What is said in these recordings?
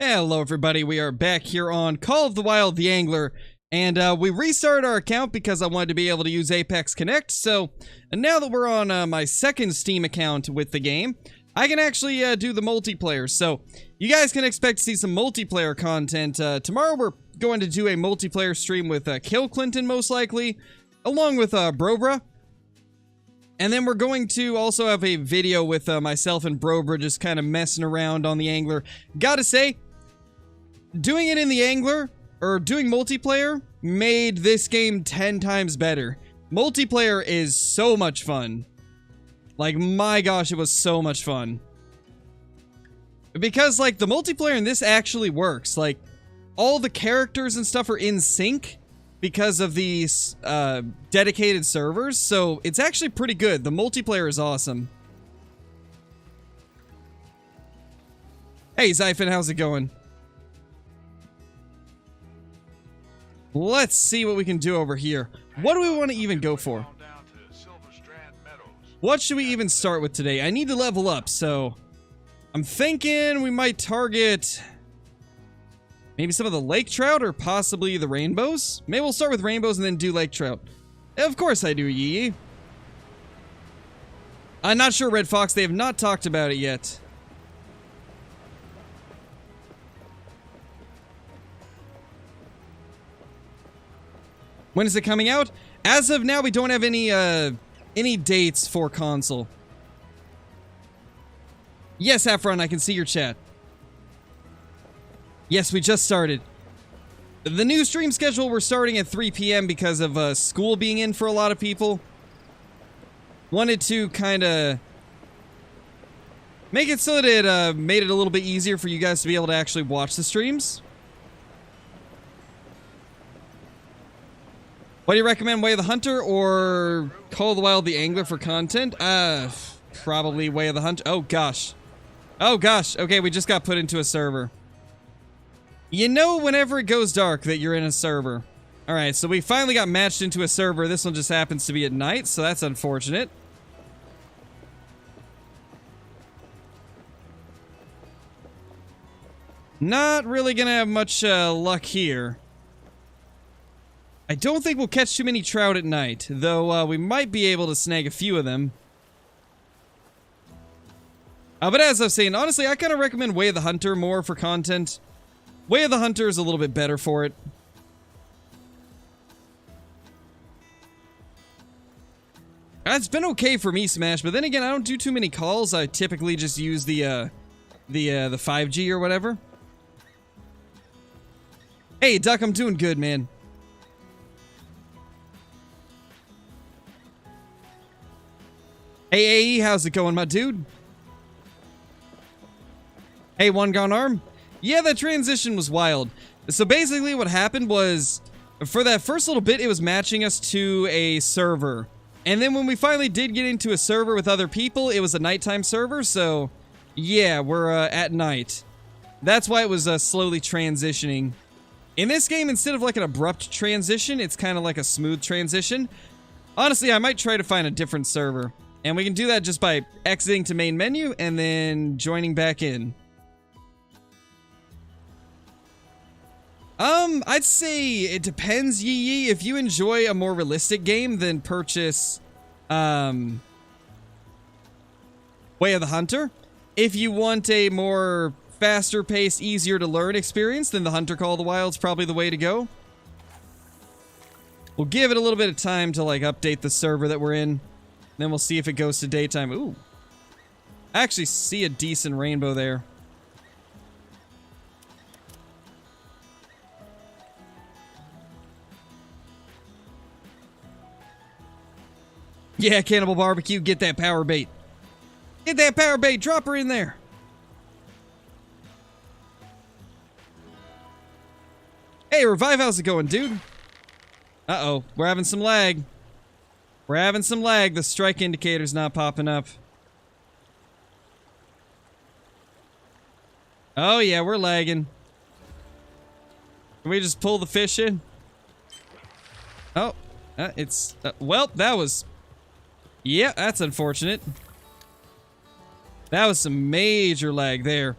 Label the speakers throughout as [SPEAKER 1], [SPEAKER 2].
[SPEAKER 1] Hello everybody, we are back here on Call of the Wild the Angler, and we restarted our account because I wanted to be able to use Apex Connect. So now that we're on my second Steam account with the game, I can actually do the multiplayer. So you guys can expect to see some multiplayer content. Tomorrow we're going to do a multiplayer stream with Kill Clinton most likely, along with Brobra. And then we're going to also have a video with myself and Brobra just kind of messing around on the Angler. Gotta say, doing it in the Angler, or doing multiplayer, made this game 10 times better. Multiplayer is so much fun. Like, my gosh, it was so much fun. Because, like, the multiplayer in this actually works. Like, all the characters and stuff are in sync because of these dedicated servers, so it's actually pretty good. The multiplayer is awesome. Hey, Zyphon, how's it going? Let's see what we can do over here. What do we want to even go for? What should we even start with today? I need to level up, so I'm thinking we might target maybe some of the lake trout or possibly the rainbows. Maybe we'll start with rainbows and then do lake trout. Of course I do, Yee. I'm not sure, Red Fox. They have not talked about it yet. When is it coming out? As of now, we don't have any dates for console. Yes, Afron, I can see your chat. Yes, we just started. The new stream schedule, we're starting at 3 p.m. because of school being in for a lot of people. Wanted to kind of make it so that it made it a little bit easier for you guys to be able to actually watch the streams. What do you recommend, Way of the Hunter or Call of the Wild the Angler for content? Probably Way of the Hunter. Oh, gosh. Oh, gosh. Okay, we just got put into a server. You know whenever it goes dark that you're in a server. Alright, so we finally got matched into a server. This one just happens to be at night, so that's unfortunate. Not really gonna have much luck here. I don't think we'll catch too many trout at night, though we might be able to snag a few of them. But as I was saying, honestly, I kind of recommend Way of the Hunter more for content. Way of the Hunter is a little bit better for it. It's been okay for me, Smash, but then again, I don't do too many calls. I typically just use the 5G or whatever. Hey, Duck, I'm doing good, man. Hey, AE, how's it going, my dude? Hey, One Gone Arm? Yeah, that transition was wild. So basically what happened was, for that first little bit, it was matching us to a server. And then when we finally did get into a server with other people, it was a nighttime server, so yeah, we're at night. That's why it was slowly transitioning. In this game, instead of like an abrupt transition, it's kind of like a smooth transition. Honestly, I might try to find a different server. And we can do that just by exiting to main menu and then joining back in. I'd say it depends, Yee. If you enjoy a more realistic game, then purchase, Way of the Hunter. If you want a more faster-paced, easier-to-learn experience, then the Hunter Call of the Wild's probably the way to go. We'll give it a little bit of time to, like, update the server that we're in. Then we'll see if it goes to daytime. Ooh. I actually see a decent rainbow there. Yeah, Cannibal Barbecue, get that power bait. Get that power bait, drop her in there. Hey, Revive, how's it going, dude? Uh-oh, we're having some lag. We're having some lag, the strike indicator's not popping up. Oh yeah, we're lagging. Can we just pull the fish in? Oh, well, that was... Yeah, that's unfortunate. That was some major lag there.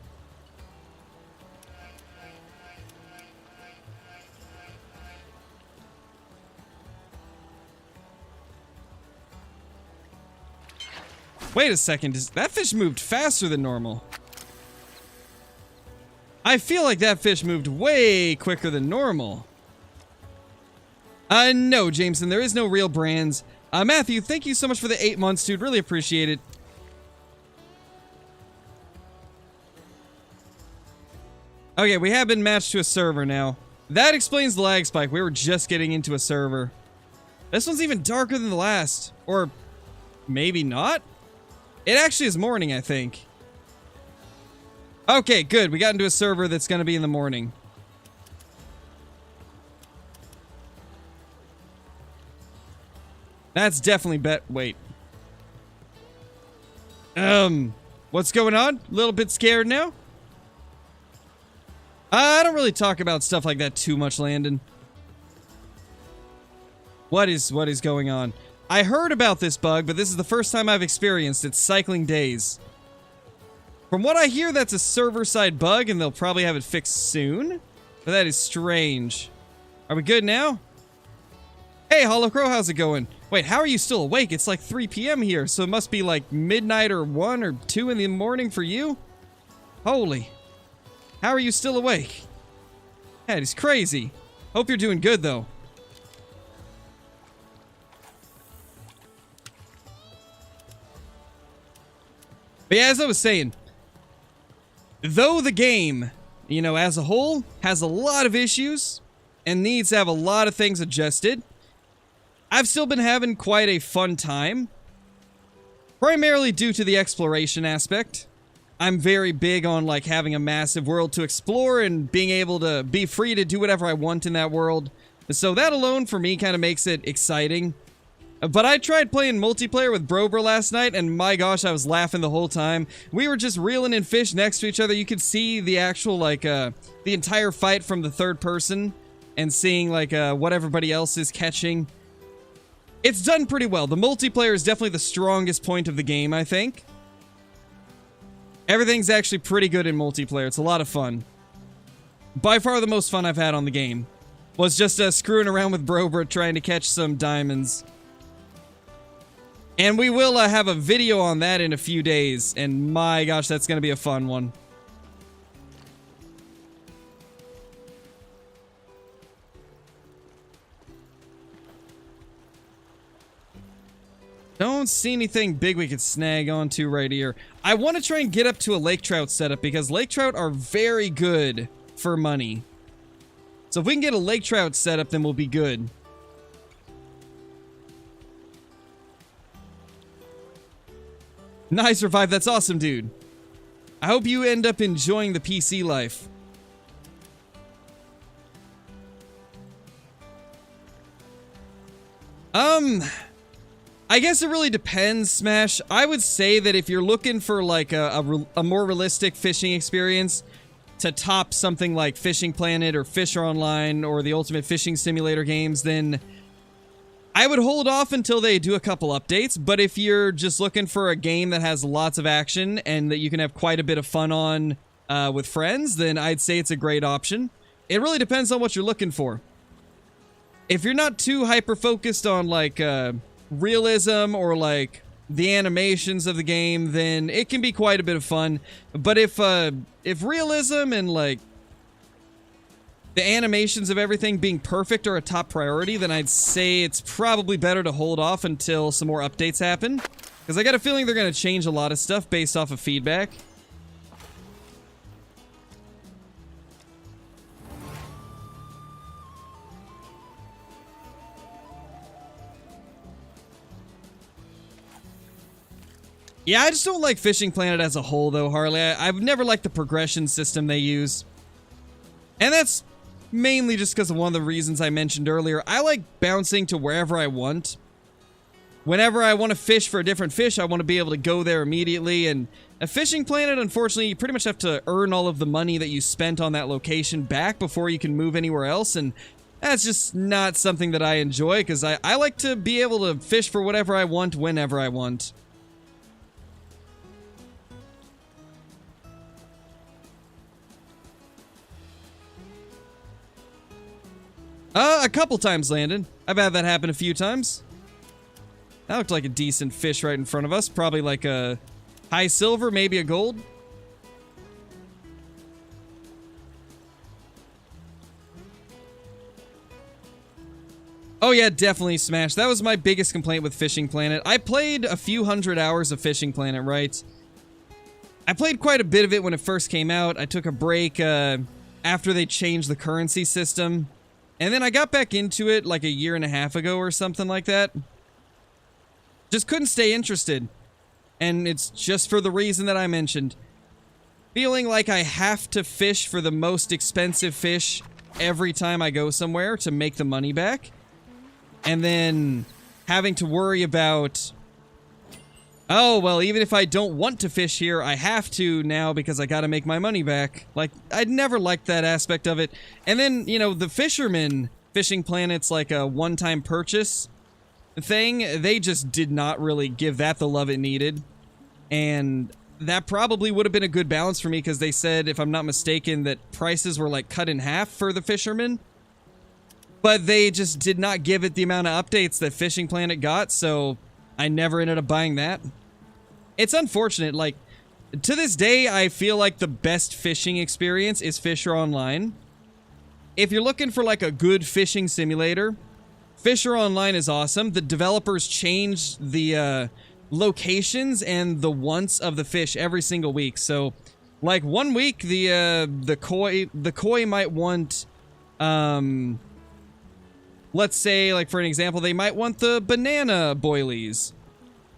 [SPEAKER 1] Wait a second, that fish moved faster than normal. I feel like that fish moved way quicker than normal. No, Jameson, there is no real brands. Matthew, thank you so much for the 8 months, dude. Really appreciate it. Okay, we have been matched to a server now. That explains the lag spike. We were just getting into a server. This one's even darker than the last. Or maybe not? It actually is morning, I think. Okay, good. We got into a server that's going to be in the morning. That's definitely wait. What's going on? A little bit scared now? I don't really talk about stuff like that too much, Landon. What is going on? I heard about this bug, but this is the first time I've experienced it, cycling days. From what I hear, that's a server-side bug, and they'll probably have it fixed soon. But that is strange. Are we good now? Hey, Hollow Crow, how's it going? Wait, how are you still awake? It's like 3 p.m. here, so it must be like midnight or 1 or 2 in the morning for you? Holy. How are you still awake? That is crazy. Hope you're doing good, though. But yeah, as I was saying, though the game, you know, as a whole, has a lot of issues and needs to have a lot of things adjusted, I've still been having quite a fun time. Primarily due to the exploration aspect. I'm very big on, like, having a massive world to explore and being able to be free to do whatever I want in that world. So that alone, for me, kind of makes it exciting. But I tried playing multiplayer with Brober last night, and my gosh, I was laughing the whole time. We were just reeling in fish next to each other. You could see the actual, like, the entire fight from the third person, and seeing, like, what everybody else is catching. It's done pretty well. The multiplayer is definitely the strongest point of the game, I think. Everything's actually pretty good in multiplayer. It's a lot of fun. By far the most fun I've had on the game was just screwing around with Brober trying to catch some diamonds. And we will have a video on that in a few days, and my gosh, that's going to be a fun one. Don't see anything big we could snag onto right here. I want to try and get up to a lake trout setup, because lake trout are very good for money. So if we can get a lake trout setup, then we'll be good. Nice revive, that's awesome, dude. I hope you end up enjoying the PC life. I guess it really depends, Smash. I would say that if you're looking for like a more realistic fishing experience to top something like Fishing Planet or Fisher Online or the Ultimate Fishing Simulator games, then I would hold off until they do a couple updates. But if you're just looking for a game that has lots of action and that you can have quite a bit of fun on with friends, then I'd say it's a great option. It really depends on what you're looking for. If you're not too hyper-focused on like realism or like the animations of the game, then it can be quite a bit of fun. But if realism and like the animations of everything being perfect are a top priority, then I'd say it's probably better to hold off until some more updates happen, because I got a feeling they're going to change a lot of stuff based off of feedback. Yeah, I just don't like Fishing Planet as a whole, though, Harley. I've never liked the progression system they use. And that's mainly just because of one of the reasons I mentioned earlier. I like bouncing to wherever I want. Whenever I want to fish for a different fish, I want to be able to go there immediately. And a Fishing Planet, unfortunately, you pretty much have to earn all of the money that you spent on that location back before you can move anywhere else. And that's just not something that I enjoy, because I like to be able to fish for whatever I want, whenever I want. A couple times, Landon. I've had that happen a few times. That looked like a decent fish right in front of us. Probably like a high silver, maybe a gold. Oh yeah, definitely smashed. That was my biggest complaint with Fishing Planet. I played a few hundred hours of Fishing Planet, right? I played quite a bit of it when it first came out. I took a break after they changed the currency system. And then I got back into it like a year and a half ago or something like that. Just couldn't stay interested. And it's just for the reason that I mentioned. Feeling like I have to fish for the most expensive fish every time I go somewhere to make the money back. And then having to worry about, oh, well, even if I don't want to fish here, I have to now because I gotta make my money back. Like, I'd never liked that aspect of it. And then, you know, the fishermen, Fishing Planet's like a one-time purchase thing, they just did not really give that the love it needed. And that probably would have been a good balance for me because they said, if I'm not mistaken, that prices were like cut in half for the fishermen. But they just did not give it the amount of updates that Fishing Planet got, so I never ended up buying that. It's unfortunate, like, to this day, I feel like the best fishing experience is Fisher Online. If you're looking for, like, a good fishing simulator, Fisher Online is awesome. The developers change the, locations and the wants of the fish every single week. So, like, one week, the koi might want, let's say, like, for an example, they might want the banana boilies.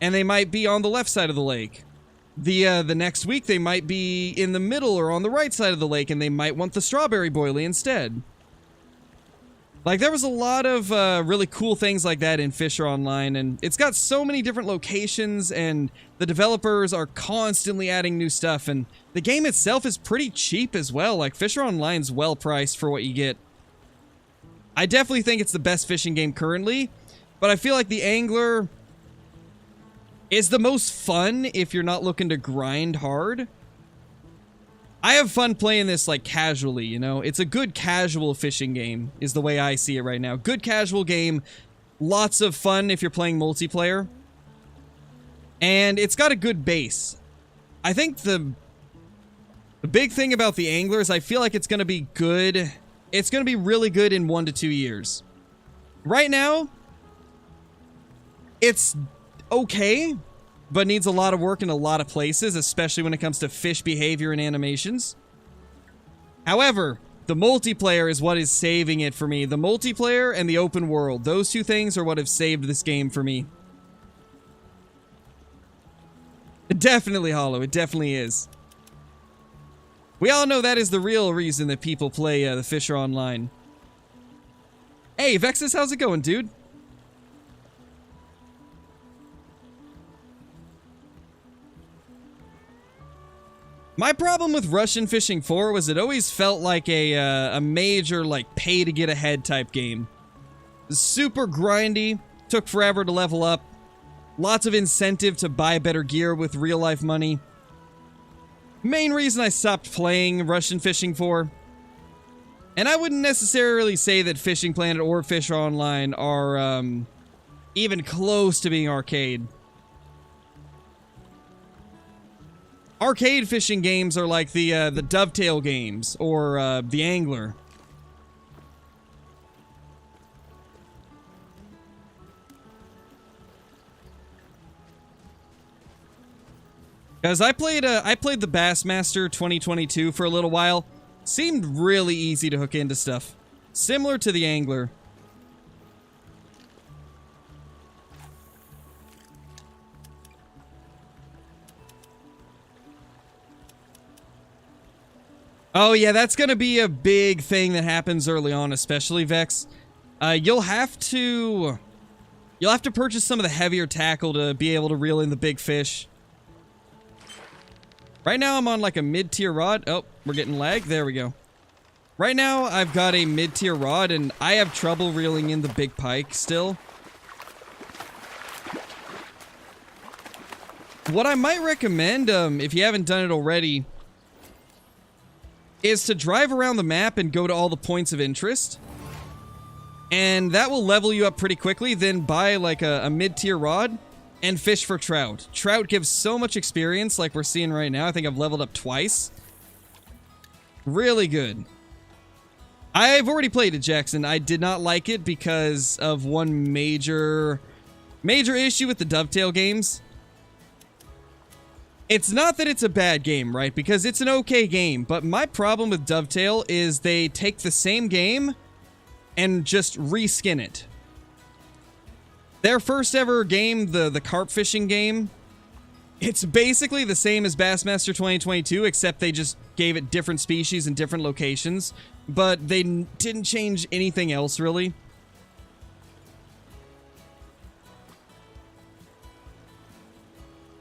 [SPEAKER 1] And they might be on the left side of the lake. The next week, they might be in the middle or on the right side of the lake, and they might want the strawberry boilie instead. Like, there was a lot of really cool things like that in Fisher Online, and it's got so many different locations, and the developers are constantly adding new stuff, and the game itself is pretty cheap as well. Like, Fisher Online's well priced for what you get. I definitely think it's the best fishing game currently, but I feel like the Angler is the most fun if you're not looking to grind hard. I have fun playing this, like, casually, you know? It's a good casual fishing game, is the way I see it right now. Good casual game, lots of fun if you're playing multiplayer. And it's got a good base. I think the big thing about the Angler is I feel like it's going to be good. It's going to be really good in 1 to 2 years. Right now, it's okay, but needs a lot of work in a lot of places, especially when it comes to fish behavior and animations. However, the multiplayer is what is saving it for me. The multiplayer and the open world. Those two things are what have saved this game for me. Definitely Hollow. It definitely is. We all know that is the real reason that people play the Fisher Online. Hey, Vexus, how's it going, dude? My problem with Russian Fishing 4 was it always felt like a major, like, pay-to-get-ahead type game. Super grindy, took forever to level up, lots of incentive to buy better gear with real-life money. Main reason I stopped playing Russian Fishing 4. And I wouldn't necessarily say that Fishing Planet or Fisher Online are, even close to being arcade. Arcade fishing games are like the Dovetail games, or, the Angler. Guys, I played the Bassmaster 2022 for a little while. Seemed really easy to hook into stuff. Similar to the Angler. Oh yeah, that's gonna be a big thing that happens early on, especially Vex. You'll have to purchase some of the heavier tackle to be able to reel in the big fish. Right now I'm on like a mid-tier rod. Oh, we're getting lag. There we go. Right now I've got a mid-tier rod and I have trouble reeling in the big pike still. What I might recommend, if you haven't done it already, is to drive around the map and go to all the points of interest. And that will level you up pretty quickly. Then buy like a mid-tier rod and fish for trout. Trout gives so much experience like we're seeing right now. I think I've leveled up twice. Really good. I've already played it, Jackson. I did not like it because of one major issue with the Dovetail games. It's not that it's a bad game, right? Because it's an okay game. But my problem with Dovetail is they take the same game and just reskin it. Their first ever game, the carp fishing game, it's basically the same as Bassmaster 2022, except they just gave it different species and different locations. But they didn't change anything else, really.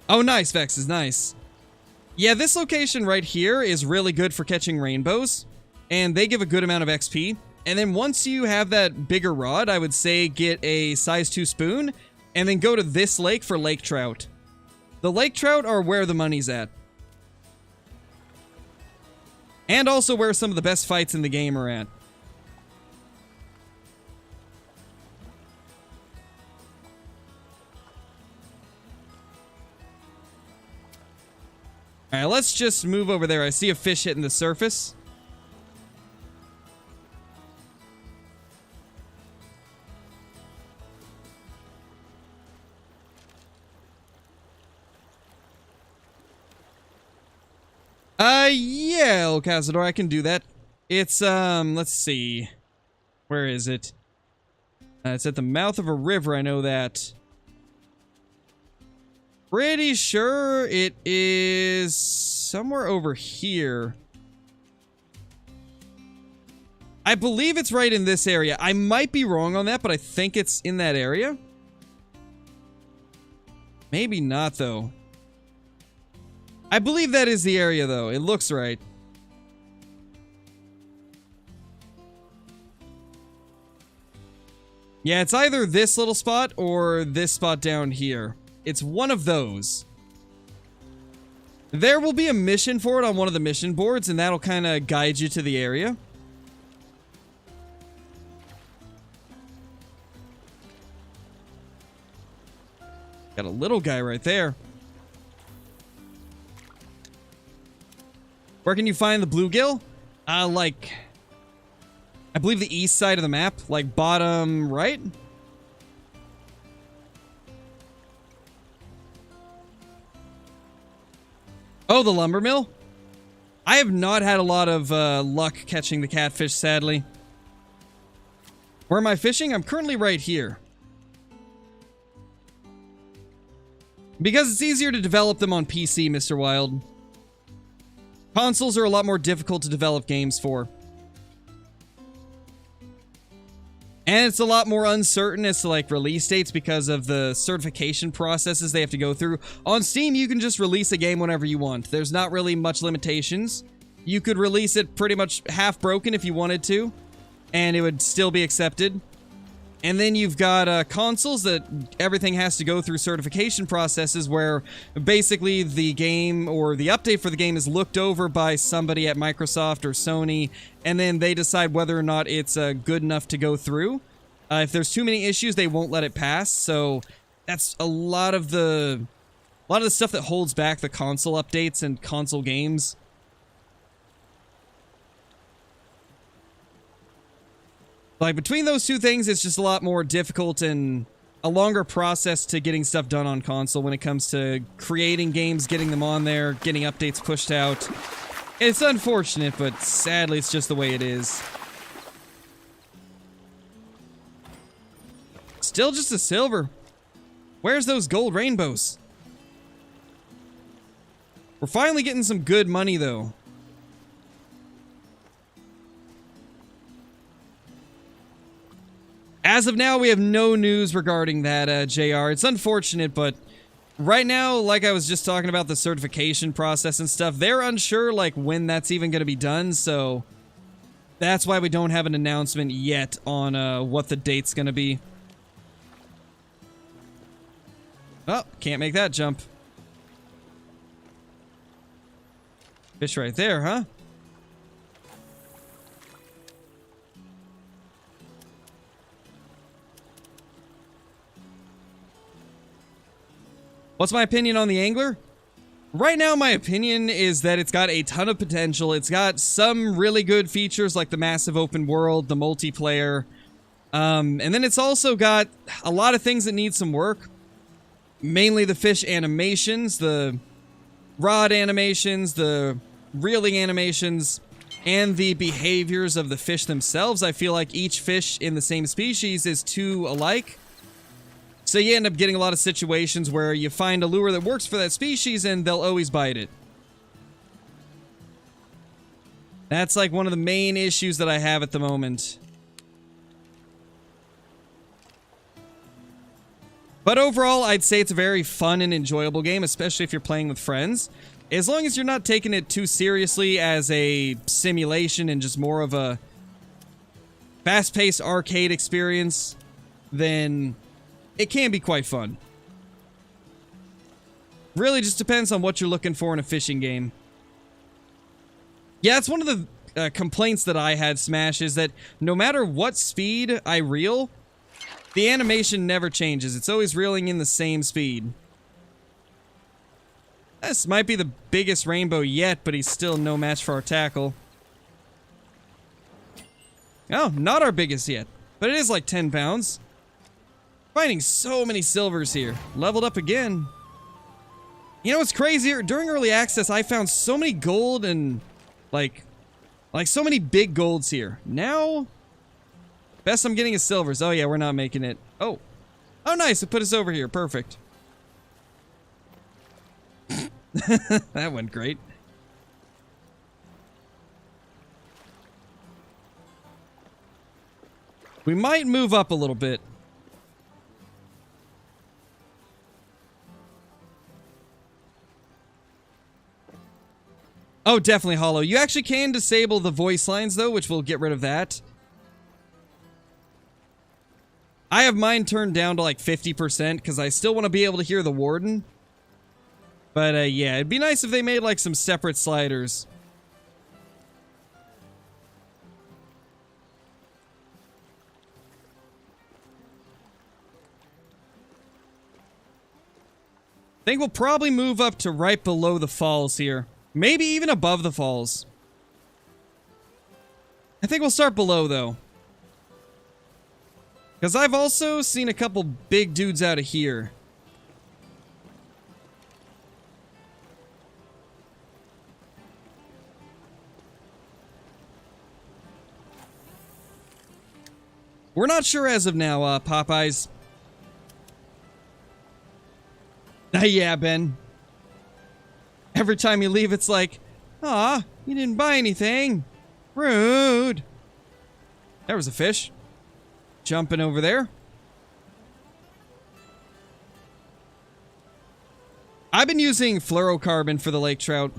[SPEAKER 1] Oh, nice, Vex is nice. Yeah, this location right here is really good for catching rainbows, and they give a good amount of XP. And then once you have that bigger rod, I would say get a size 2 spoon, and then go to this lake for lake trout. The lake trout are where the money's at. And also where some of the best fights in the game are at. Alright, let's just move over there. I see a fish hitting the surface. Yeah, El Cazador, I can do that. It's, let's see. Where is it? It's at the mouth of a river, I know that. Pretty sure it is somewhere over here. I believe it's right in this area. I might be wrong on that, but I think it's in that area. Maybe not, though. I believe that is the area, though. It looks right. Yeah, it's either this little spot or this spot down here. It's one of those. There will be a mission for it on one of the mission boards, and that'll kind of guide you to the area. Got a little guy right there. Where can you find the bluegill? Like, I believe the east side of the map, like bottom right. Oh, the lumber mill? I have not had a lot of luck catching the catfish, sadly. Where am I fishing? I'm currently right here. Because it's easier to develop them on PC, Mr. Wild. Consoles are a lot more difficult to develop games for. And it's a lot more uncertain as to like release dates because of the certification processes they have to go through. On Steam, you can just release a game whenever you want. There's not really much limitations. You could release it pretty much half broken if you wanted to, and it would still be accepted. And then you've got consoles that everything has to go through certification processes where basically the game or the update for the game is looked over by somebody at Microsoft or Sony, and then they decide whether or not it's good enough to go through. If there's too many issues, they won't let it pass. So that's a lot of the stuff that holds back the console updates and console games. Like, between those two things, it's just a lot more difficult and a longer process to getting stuff done on console when it comes to creating games, getting them on there, getting updates pushed out. It's unfortunate, but sadly, it's just the way it is. Still just a silver. Where's those gold rainbows? We're finally getting some good money, though. As of now, we have no news regarding that, JR. It's unfortunate, but right now, like I was just talking about the certification process and stuff, they're unsure, like, when that's even going to be done, so that's why we don't have an announcement yet on what the date's going to be. Oh, can't make that jump. Fish right there, huh? What's my opinion on the angler? Right now, my opinion is that it's got a ton of potential. It's got some really good features like the massive open world, the multiplayer, and then it's also got a lot of things that need some work. Mainly the fish animations, the rod animations, the reeling animations, and the behaviors of the fish themselves. I feel like each fish in the same species is too alike. So you end up getting a lot of situations where you find a lure that works for that species and they'll always bite it. That's like one of the main issues that I have at the moment. But overall, I'd say it's a very fun and enjoyable game, especially if you're playing with friends. As long as you're not taking it too seriously as a simulation and just more of a fast-paced arcade experience, then it can be quite fun. Really just depends on what you're looking for in a fishing game. Yeah, it's one of the complaints that I had, Smash, is that no matter what speed I reel, the animation never changes. It's always reeling in the same speed. This might be the biggest rainbow yet, but he's still no match for our tackle. Oh, not our biggest yet, but it is like 10 pounds. Finding so many silvers here. Leveled up again. You know what's crazier? During early access, I found so many gold and like so many big golds here. Now, best I'm getting is silvers. Oh yeah, we're not making it. Oh, nice. It put us over here. Perfect. That went great. We might move up a little bit. Oh, definitely hollow. You actually can disable the voice lines, though, which will get rid of that. I have mine turned down to like 50% because I still want to be able to hear the warden. But yeah, it'd be nice if they made like some separate sliders. I think we'll probably move up to right below the falls here. Maybe even above the falls. I think we'll start below, though. Because I've also seen a couple big dudes out of here. We're not sure as of now, Popeyes. Yeah, Ben. Every time you leave, it's like, aw, you didn't buy anything. Rude. There was a fish. Jumping over there. I've been using fluorocarbon for the lake trout.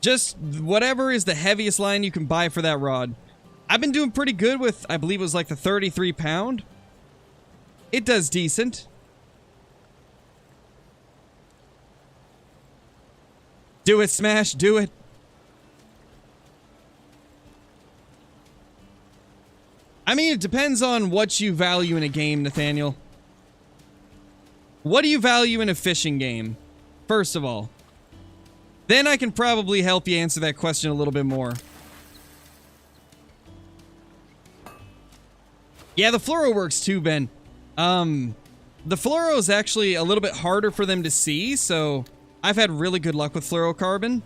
[SPEAKER 1] Just whatever is the heaviest line you can buy for that rod. I've been doing pretty good with, I believe it was like the 33 pound. It does decent. Do it, Smash, do it. I mean, it depends on what you value in a game, Nathaniel. What do you value in a fishing game, first of all? Then I can probably help you answer that question a little bit more. Yeah, the fluoro works too, Ben. The fluoro is actually a little bit harder for them to see, so I've had really good luck with fluorocarbon.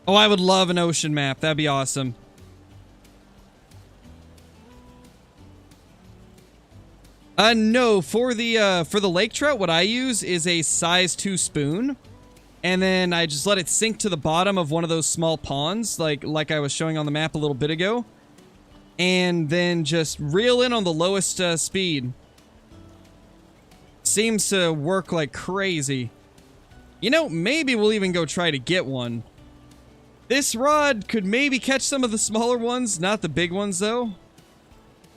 [SPEAKER 1] Oh, I would love an ocean map. That'd be awesome. No, for the lake trout, what I use is a size 2 spoon. And then I just let it sink to the bottom of one of those small ponds, like I was showing on the map a little bit ago. And then just reel in on the lowest speed. Seems to work like crazy. You know, maybe we'll even go try to get one. This rod could maybe catch some of the smaller ones, not the big ones though.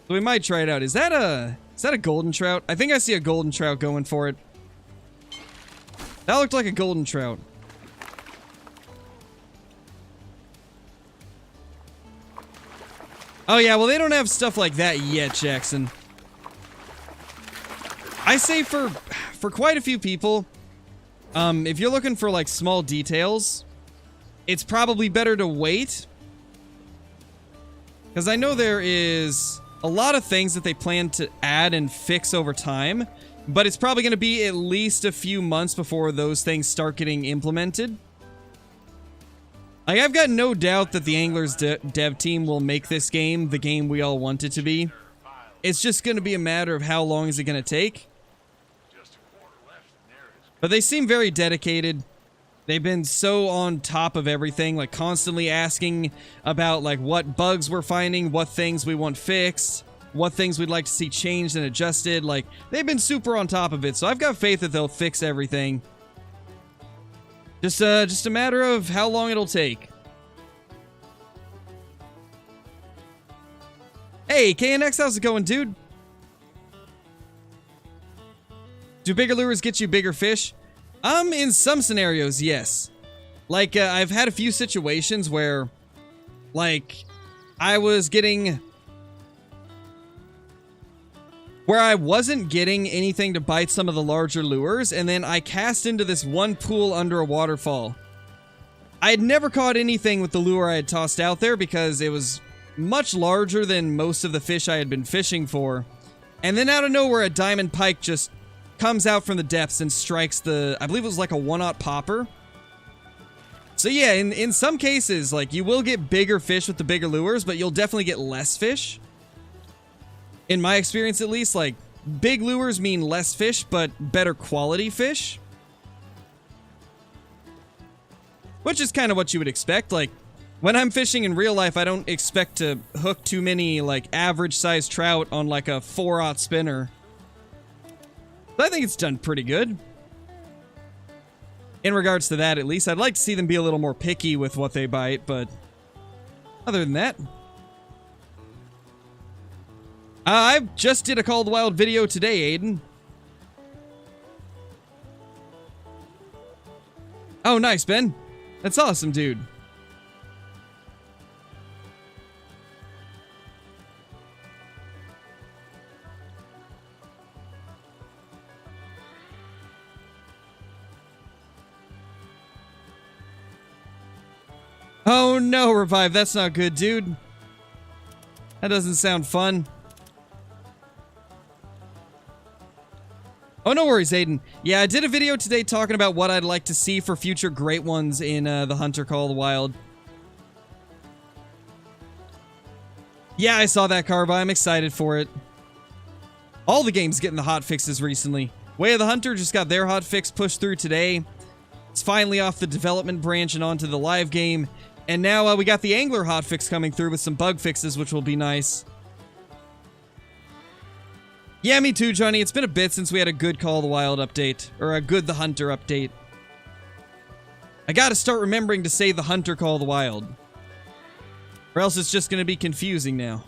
[SPEAKER 1] So we might try it out. Is that a golden trout? I think I see a golden trout going for it. That looked like a golden trout. Oh yeah, well they don't have stuff like that yet, Jackson. I say for quite a few people, if you're looking for like small details, it's probably better to wait. Because I know there is a lot of things that they plan to add and fix over time, but it's probably going to be at least a few months before those things start getting implemented. Like, I've got no doubt that the Anglers dev team will make this game the game we all want it to be. It's just going to be a matter of how long is it going to take. But they seem very dedicated. They've been so on top of everything, like constantly asking about like what bugs we're finding, what things we want fixed, what things we'd like to see changed and adjusted. Like, they've been super on top of it, so I've got faith that they'll fix everything. Just a matter of how long it'll take. Hey, KNX, how's it going, dude? Do bigger lures get you bigger fish? In some scenarios, yes. Like, I've had a few situations where, like, I wasn't getting anything to bite some of the larger lures, and then I cast into this one pool under a waterfall. I had never caught anything with the lure I had tossed out there because it was much larger than most of the fish I had been fishing for. And then out of nowhere, a diamond pike just comes out from the depths and strikes the, I believe it was like a 1/0 popper. So yeah, in some cases, like, you will get bigger fish with the bigger lures, but you'll definitely get less fish. In my experience, at least, like, big lures mean less fish, but better quality fish. Which is kind of what you would expect. Like, when I'm fishing in real life, I don't expect to hook too many, like, average-sized trout on, like, a 4/0 spinner. But I think it's done pretty good. In regards to that, at least. I'd like to see them be a little more picky with what they bite, but other than that, I just did a Call of the Wild video today, Aiden. Oh, nice, Ben. That's awesome, dude. Oh no, Revive, that's not good, dude. That doesn't sound fun. Oh, no worries, Aiden. Yeah, I did a video today talking about what I'd like to see for future great ones in the Hunter Call of the Wild. Yeah, I saw that, Carva. I'm excited for it. All the games getting the hot fixes recently. Way of the Hunter just got their hot fix pushed through today. It's finally off the development branch and onto the live game. And now we got the Angler hotfix coming through with some bug fixes, which will be nice. Yeah, me too, Johnny. It's been a bit since we had a good Call of the Wild update. Or a good The Hunter update. I gotta start remembering to say The Hunter Call of the Wild. Or else it's just gonna be confusing now.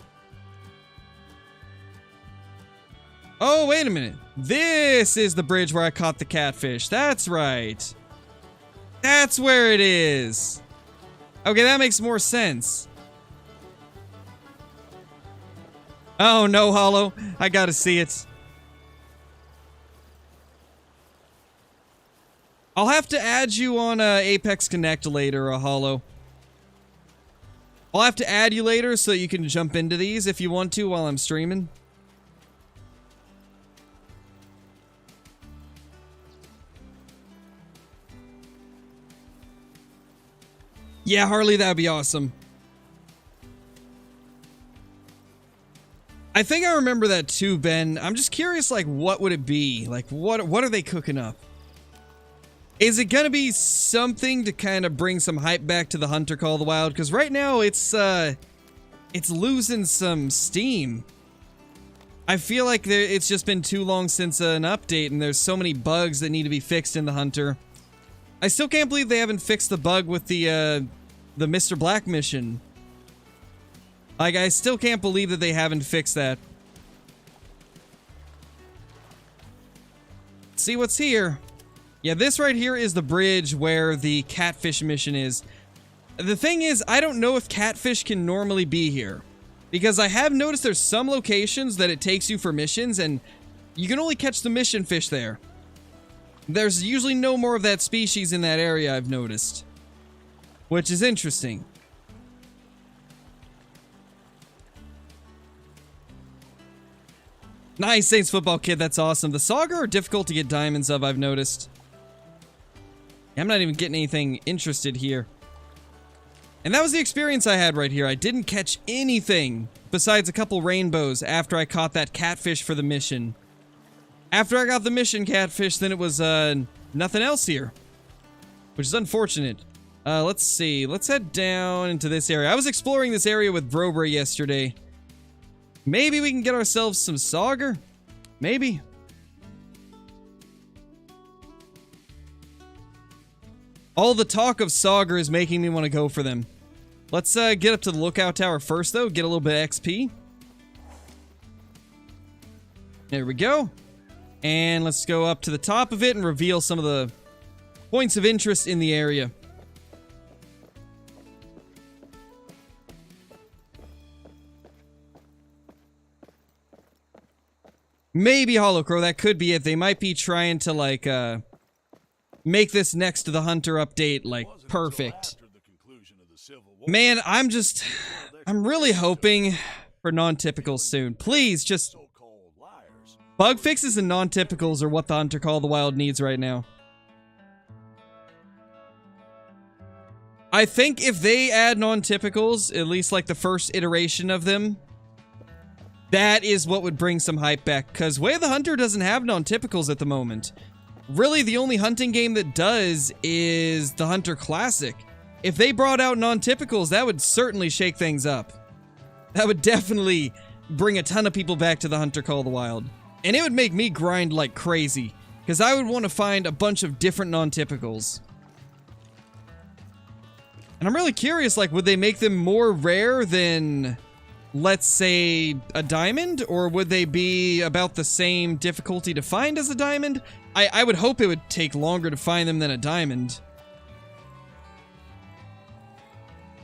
[SPEAKER 1] Oh, wait a minute. This is the bridge where I caught the catfish. That's right. That's where it is. Okay, that makes more sense. Oh no, Hollow. I gotta see it. I'll have to add you on Apex Connect later, Hollow. I'll have to add you later so you can jump into these if you want to while I'm streaming. Yeah, Harley, that'd be awesome. I think I remember that too, Ben. I'm just curious, like, what would it be? Like, what are they cooking up? Is it gonna be something to kind of bring some hype back to the Hunter Call of the Wild? Because right now, it's losing some steam. I feel like it's just been too long since an update, and there's so many bugs that need to be fixed in the Hunter. I still can't believe they haven't fixed the bug with the Mr. Black mission. Like, I still can't believe that they haven't fixed that. Let's see what's here. Yeah, this right here is the bridge where the catfish mission is. The thing is, I don't know if catfish can normally be here. Because I have noticed there's some locations that it takes you for missions, and you can only catch the mission fish there. There's usually no more of that species in that area, I've noticed. Which is interesting. Nice, Saints football kid, that's awesome. The Sauger are difficult to get diamonds of, I've noticed. I'm not even getting anything interested here. And that was the experience I had right here. I didn't catch anything besides a couple rainbows after I caught that catfish for the mission. After I got the mission catfish, then it was nothing else here, which is unfortunate. Let's see. Let's head down into this area. I was exploring this area with Brober yesterday. Maybe we can get ourselves some Sauger? Maybe. All the talk of Sauger is making me want to go for them. Let's get up to the lookout tower first, though. Get a little bit of XP. There we go. And let's go up to the top of it and reveal some of the points of interest in the area. Maybe Holocrow, that could be it. They might be trying to, like, make this next to the Hunter update, like, perfect. Man, I'm really hoping for non-typicals soon. Please, just... Bug fixes and non-typicals are what the Hunter Call of the Wild needs right now. I think if they add non-typicals, at least like the first iteration of them, that is what would bring some hype back, because Way of the Hunter doesn't have non-typicals at the moment. Really, the only hunting game that does is the Hunter Classic. If they brought out non-typicals, that would certainly shake things up. That would definitely bring a ton of people back to the Hunter Call of the Wild. And it would make me grind like crazy, because I would want to find a bunch of different non-typicals. And I'm really curious, like, would they make them more rare than, let's say, a diamond? Or would they be about the same difficulty to find as a diamond? I would hope it would take longer to find them than a diamond.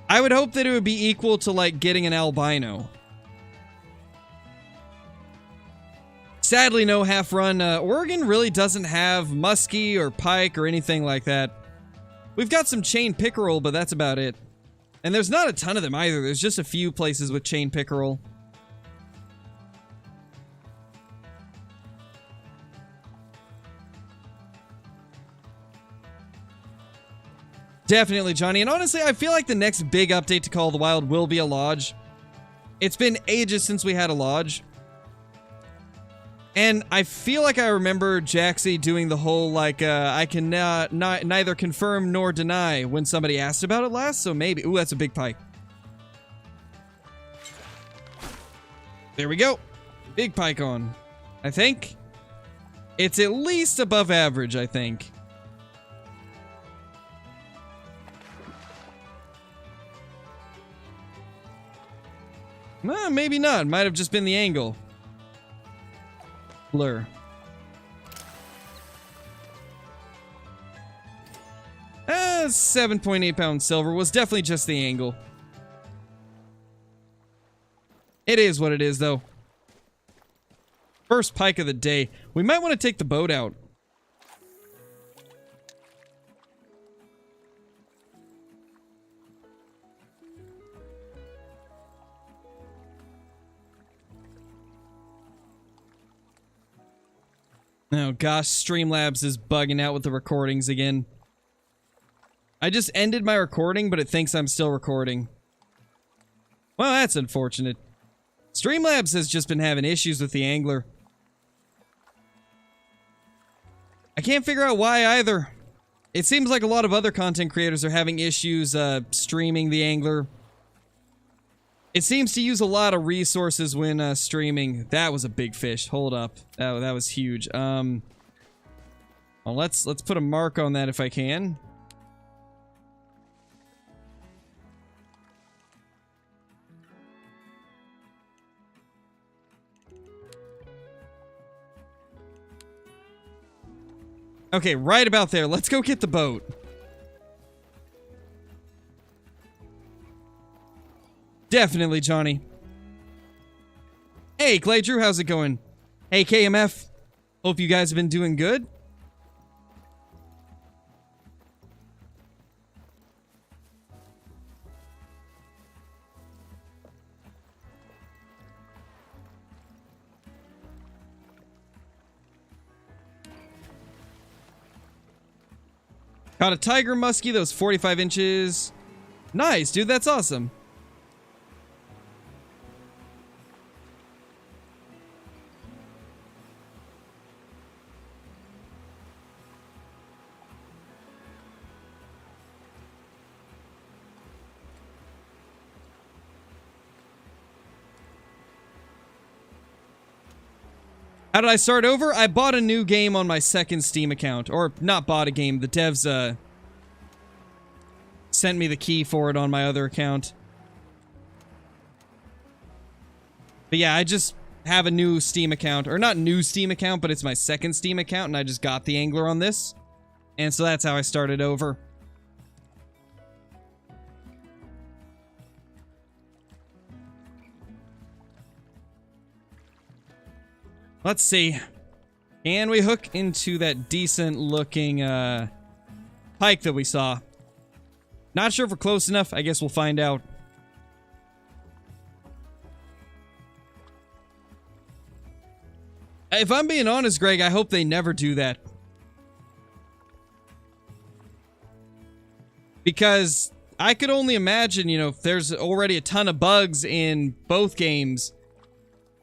[SPEAKER 1] I would hope that it would be equal to, like, getting an albino. Sadly, no half-run. Oregon really doesn't have muskie or pike or anything like that. We've got some chain pickerel, but that's about it. And there's not a ton of them either. There's just a few places with chain pickerel. Definitely, Johnny. And honestly, I feel like the next big update to Call of the Wild will be a lodge. It's been ages since we had a lodge. And I feel like I remember Jaxie doing the whole, like, I can neither confirm nor deny when somebody asked about it last, so maybe... Ooh, that's a big pike. There we go. Big pike on. I think. It's at least above average, I think. Maybe not. Might have just been the angle. Blur. 7.8 pound silver was definitely just the angle. It is what it is, though. First pike of the day. We might want to take the boat out. Oh gosh, Streamlabs is bugging out with the recordings again. I just ended my recording, but it thinks I'm still recording. Well, that's unfortunate. Streamlabs has just been having issues with the angler. I can't figure out why either. It seems like a lot of other content creators are having issues streaming the angler. It seems to use a lot of resources when streaming. That was a big fish. Hold up. That was huge. Well, let's put a mark on that if I can. Okay, right about there. Let's go get the boat. Definitely, Johnny. Hey, Clay Drew, how's it going? Hey, KMF. Hope you guys have been doing good. Caught a tiger muskie that was 45 inches. Nice, dude. That's awesome. How did I start over? I bought a new game on my second Steam account. Or, not bought a game. The devs, sent me the key for it on my other account. But yeah, I just have a new Steam account. Or not new Steam account, but it's my second Steam account, and I just got the angler on this. And so that's how I started over. Let's see. Can we hook into that decent looking pike that we saw? Not sure if we're close enough. I guess we'll find out. If I'm being honest, Greg, I hope they never do that. Because I could only imagine, you know, if there's already a ton of bugs in both games,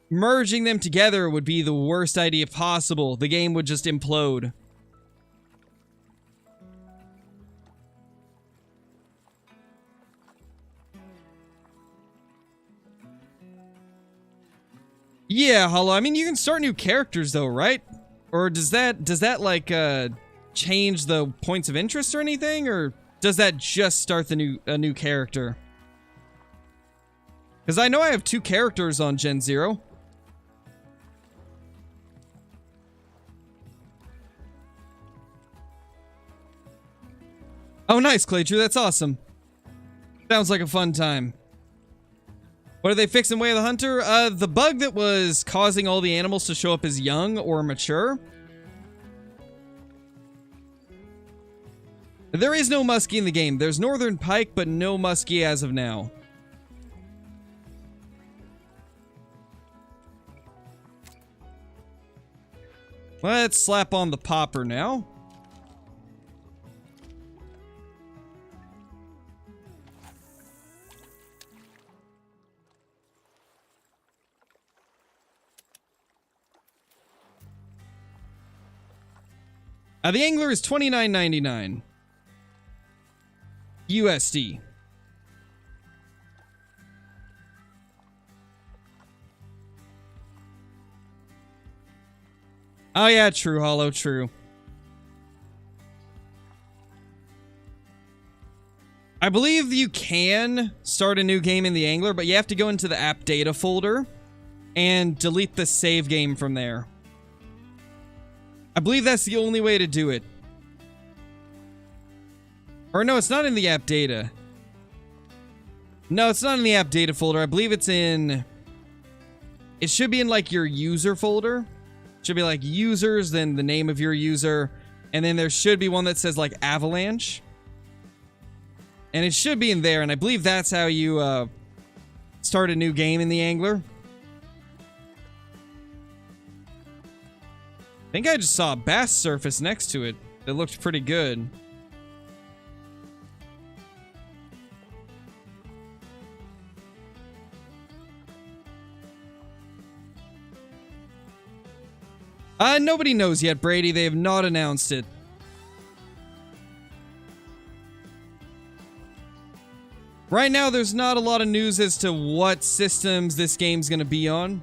[SPEAKER 1] merging them together would be the worst idea possible. The game would just implode. Yeah, Hollow. I mean, you can start new characters though, right? Or does that like change the points of interest or anything, or does that just start the a new character? Because I know I have 2 characters on Gen 0. Oh, nice, Clay Drew. That's awesome. Sounds like a fun time. What are they fixing Way of the Hunter? The bug that was causing all the animals to show up as young or mature. There is no muskie in the game. There's northern pike, but no muskie as of now. Let's slap on the popper now. The angler is $29.99 USD. Oh yeah, true, Hollow, true. I believe you can start a new game in the angler, but you have to go into the app data folder and delete the save game from there. I believe that's the only way to do it. Or no, it's not in the app data. No, it's not in the app data folder. I believe it's in... It should be in like your user folder. It should be like users, then the name of your user. And then there should be one that says like Avalanche. And it should be in there. And I believe that's how you start a new game in the angler. I think I just saw a bass surface next to it. It looked pretty good. Nobody knows yet, Brady. They have not announced it. Right now, there's not a lot of news as to what systems this game's gonna be on.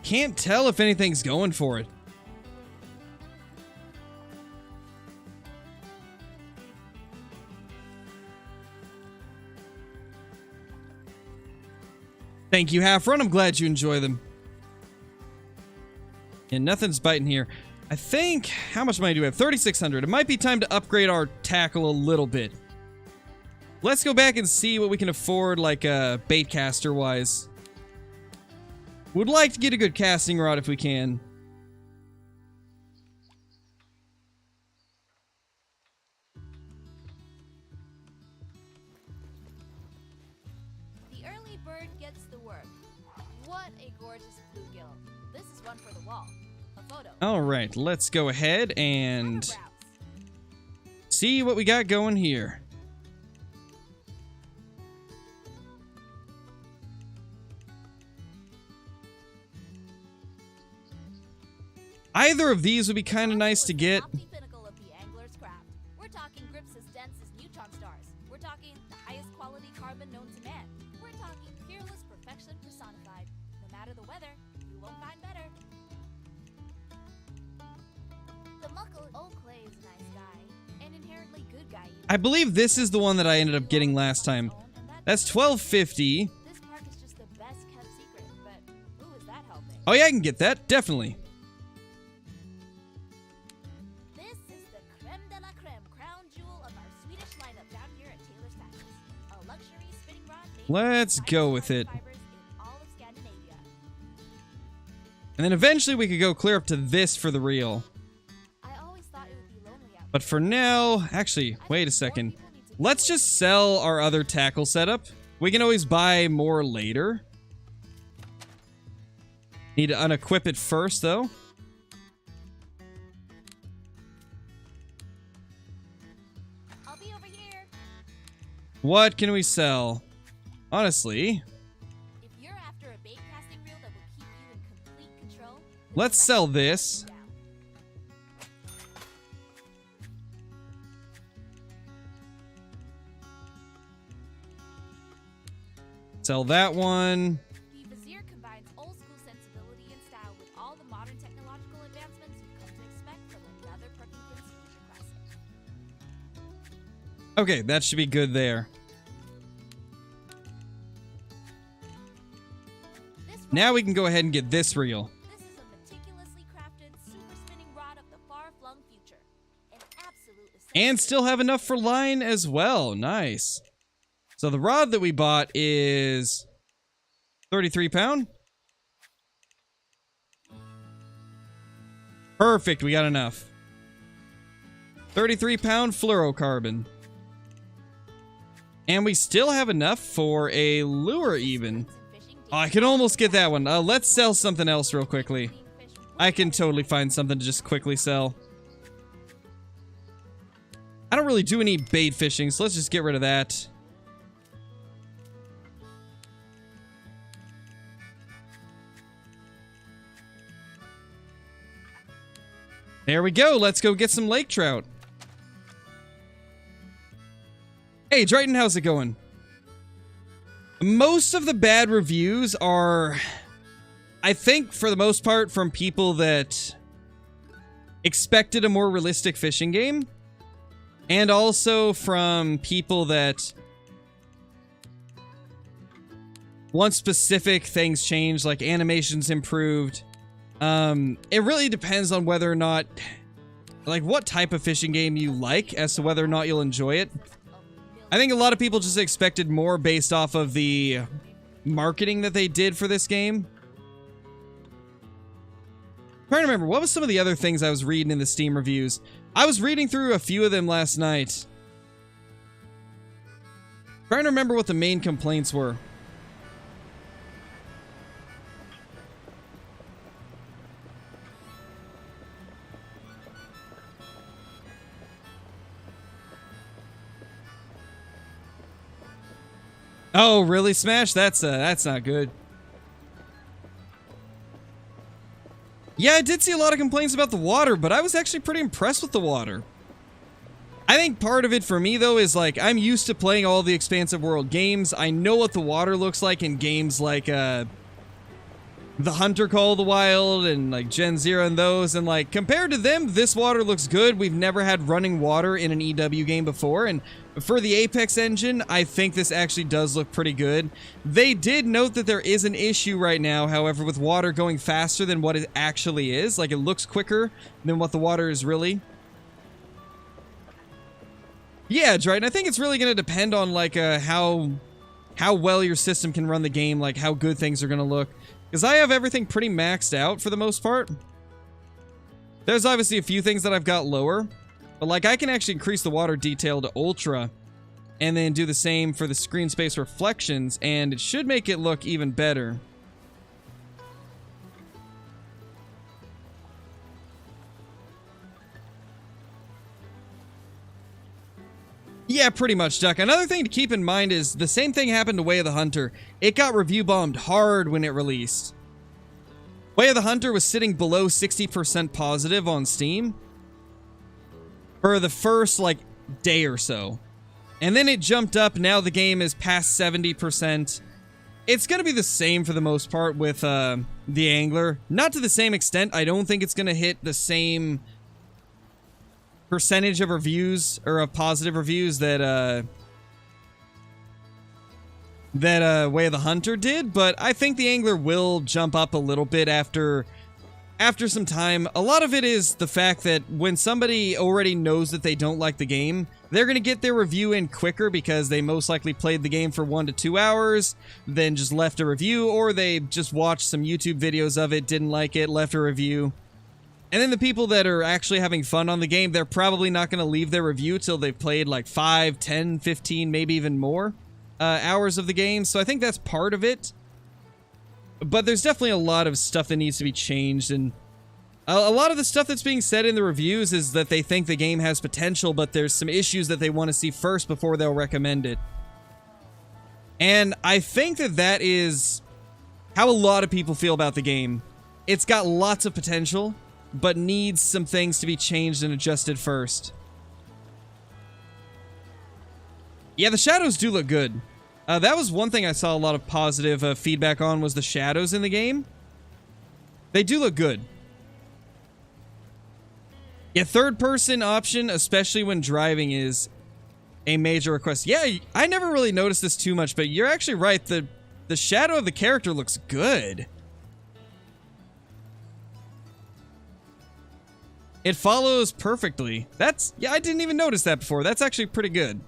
[SPEAKER 1] Can't tell if anything's going for it. Thank you, Half Run. I'm glad you enjoy them. And nothing's biting here. I think, how much money do we have? 3,600. It might be time to upgrade our tackle a little bit. Let's go back and see what we can afford, like, bait caster wise. Would like to get a good casting rod if we can.
[SPEAKER 2] The early bird gets the work. What a gorgeous bluegill. This is one for the wall. A photo.
[SPEAKER 1] All right, let's go ahead and see what we got going here. Either of these would be kind of nice to get.
[SPEAKER 2] Pinnacle of the angler's craft. We're talking grips as dense as neutron stars. We're talking the highest quality carbon known to man. We're talking fearless perfection personified. No matter the weather, you won't find better. The muckle old clay is a nice guy, an inherently good guy.
[SPEAKER 1] I believe this is the one that I ended up getting last time. That's $12.50.
[SPEAKER 2] This park is just the best kept secret, but who is that helping?
[SPEAKER 1] Oh yeah, I can get that, definitely. Let's go with it. And then eventually we could go clear up to this for the reel. But for now, actually, wait a second. Let's just sell our other tackle setup. We can always buy more later. Need to unequip it first, though.
[SPEAKER 2] I'll be over here.
[SPEAKER 1] What can we sell? Honestly,
[SPEAKER 2] if you're after a bait casting reel that will keep you in complete control,
[SPEAKER 1] let's sell this. Sell that one.
[SPEAKER 2] The Vizier combines old school sensibility and style with all the modern technological advancements you've come to expect from another Perkins Future Classic.
[SPEAKER 1] Okay, that should be good there. Now we can go ahead and get this reel.
[SPEAKER 2] This is a meticulously crafted, super spinning rod of the far-flung future. An absolute essential.
[SPEAKER 1] And still have enough for line as well. Nice. So the rod that we bought is 33 pound. Perfect, we got enough. 33 pound fluorocarbon. And we still have enough for a lure even. Oh, I can almost get that one. Let's sell something else real quickly. I can totally find something to just quickly sell. I don't really do any bait fishing, so let's just get rid of that. There we go. Let's go get some lake trout. Hey, Drayton, how's it going? Most of the bad reviews are, I think, for the most part, from people that expected a more realistic fishing game. And also from people that want specific things changed, like animations improved. It really depends on whether or not, like, what type of fishing game you like as to whether or not you'll enjoy it. I think a lot of people just expected more based off of the marketing that they did for this game. I'm trying to remember, what was some of the other things I was reading in the Steam reviews? I was reading through a few of them last night. Trying to remember what the main complaints were. Oh, really, Smash? That's not good. Yeah, I did see a lot of complaints about the water, but I was actually pretty impressed with the water. I think part of it for me, though, is like, I'm used to playing all the expansive world games. I know what the water looks like in games like the Hunter Call of the Wild and like Gen Zero and those, and like compared to them, this water looks good. We've never had running water in an EW game before, and for the Apex engine, I think this actually does look pretty good. They did note that there is an issue right now, however, with water going faster than what it actually is. Like, it looks quicker than what the water is really. Yeah, Dryden, I think it's really going to depend on like how well your system can run the game, like how good things are going to look. Because I have everything pretty maxed out for the most part. There's obviously a few things that I've got lower. But like I can actually increase the water detail to ultra. And then do the same for the screen space reflections. And it should make it look even better. Yeah, pretty much, Duck. Another thing to keep in mind is the same thing happened to Way of the Hunter. It got review bombed hard when it released. Way of the Hunter was sitting below 60% positive on Steam for the first, like, day or so. And then it jumped up. Now the game is past 70%. It's going to be the same for the most part with the Angler. Not to the same extent. I don't think it's going to hit the same percentage of reviews or of positive reviews that Way of the Hunter did, but I think the Angler will jump up a little bit after some time. A lot of it is the fact that when somebody already knows that they don't like the game, they're going to get their review in quicker because they most likely played the game for 1 to 2 hours, then just left a review, or they just watched some YouTube videos of it, didn't like it, left a review. And then the people that are actually having fun on the game, they're probably not going to leave their review till they've played like 5, 10, 15, maybe even more hours of the game. So I think that's part of it. But there's definitely a lot of stuff that needs to be changed. And a lot of the stuff that's being said in the reviews is that they think the game has potential, but there's some issues that they want to see first before they'll recommend it. And I think that that is how a lot of people feel about the game. It's got lots of potential, but needs some things to be changed and adjusted first. Yeah, the shadows do look good. That was one thing I saw a lot of positive feedback on, was the shadows in the game. They do look good. Yeah, third-person option, especially when driving, is a major request. Yeah, I never really noticed this too much, but you're actually right. The shadow of the character looks good. It follows perfectly. Yeah, I didn't even notice that before. That's actually pretty good.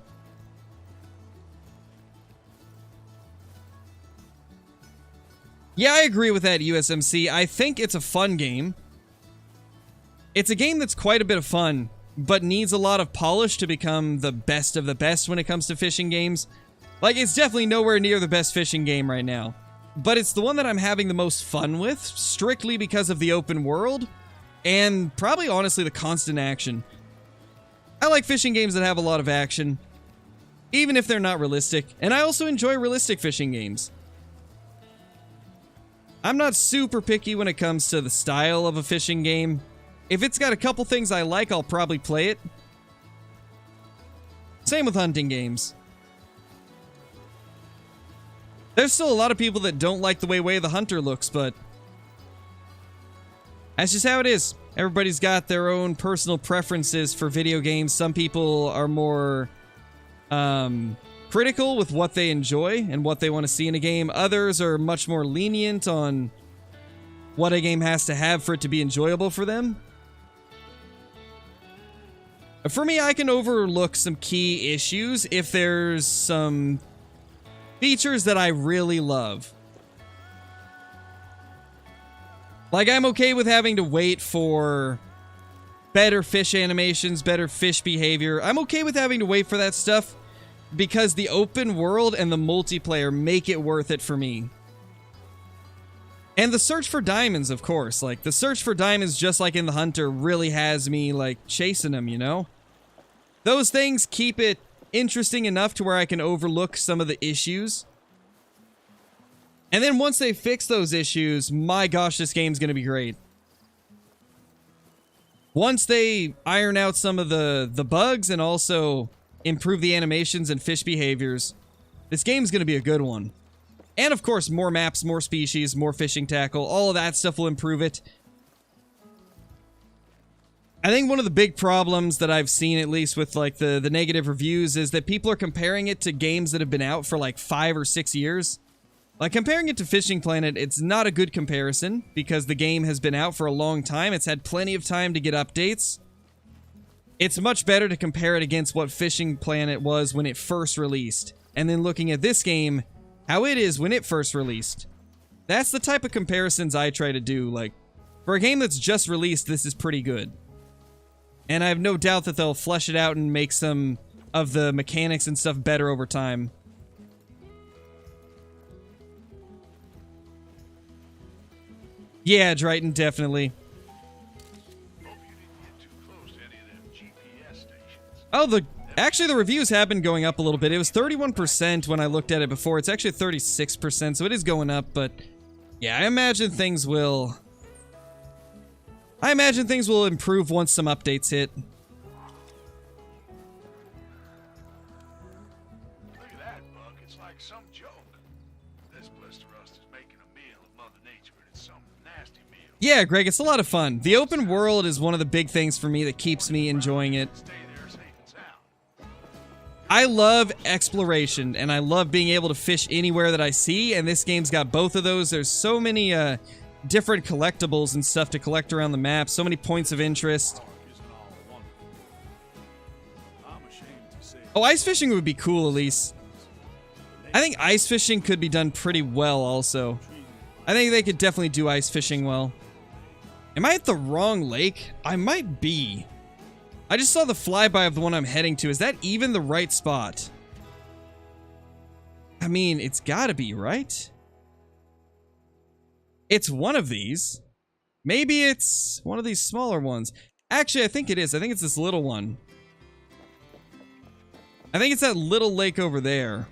[SPEAKER 1] Yeah, I agree with that, USMC. I think it's a fun game. It's a game that's quite a bit of fun, but needs a lot of polish to become the best of the best when it comes to fishing games. Like, it's definitely nowhere near the best fishing game right now. But it's the one that I'm having the most fun with, strictly because of the open world. And probably, honestly, the constant action. I like fishing games that have a lot of action, even if they're not realistic. And I also enjoy realistic fishing games. I'm not super picky when it comes to the style of a fishing game. If it's got a couple things I like, I'll probably play it. Same with hunting games. There's still a lot of people that don't like the way of the Hunter looks, but that's just how it is. Everybody's got their own personal preferences for video games. Some people are more critical with what they enjoy and what they want to see in a game. Others are much more lenient on what a game has to have for it to be enjoyable for them. For me, I can overlook some key issues if there's some features that I really love. Like, I'm okay with having to wait for better fish animations, better fish behavior. I'm okay with having to wait for that stuff because the open world and the multiplayer make it worth it for me. And the search for diamonds, of course. Like, the search for diamonds, just like in the Hunter, really has me, like, chasing them, you know? Those things keep it interesting enough to where I can overlook some of the issues. And then once they fix those issues, my gosh, this game's gonna be great. Once they iron out some of the bugs and also improve the animations and fish behaviors, this game's gonna be a good one. And of course, more maps, more species, more fishing tackle, all of that stuff will improve it. I think one of the big problems that I've seen, at least with like the negative reviews, is that people are comparing it to games that have been out for like 5 or 6 years. Like, comparing it to Fishing Planet, it's not a good comparison, because the game has been out for a long time. It's had plenty of time to get updates. It's much better to compare it against what Fishing Planet was when it first released, and then looking at this game, how it is when it first released. That's the type of comparisons I try to do. Like, for a game that's just released, this is pretty good. And I have no doubt that they'll flesh it out and make some of the mechanics and stuff better over time. Yeah, Drayton, definitely. Oh, actually the reviews have been going up a little bit. It was 31% when I looked at it before. It's actually 36%, so it is going up, but yeah, I imagine things will improve once some updates hit.
[SPEAKER 3] Look at that, Buck. It's like some joke. This blister rust is making a meal of Mother Nature, but it's some nasty meal.
[SPEAKER 1] Yeah, Greg, it's a lot of fun. The open world is one of the big things for me that keeps me enjoying it.
[SPEAKER 3] Stay there safe and sound.
[SPEAKER 1] I love exploration, and I love being able to fish anywhere that I see, and this game's got both of those. There's so many, different collectibles and stuff to collect around the map, so many points of interest. Oh, ice fishing would be cool, Elise. I think ice fishing could be done pretty well, also. I think they could definitely do ice fishing well. Am I at the wrong lake? I might be. I just saw the flyby of the one I'm heading to. Is that even the right spot? I mean, it's gotta be, right? It's one of these. Maybe it's one of these smaller ones. Actually, I think it is. I think it's this little one. I think it's that little lake over there.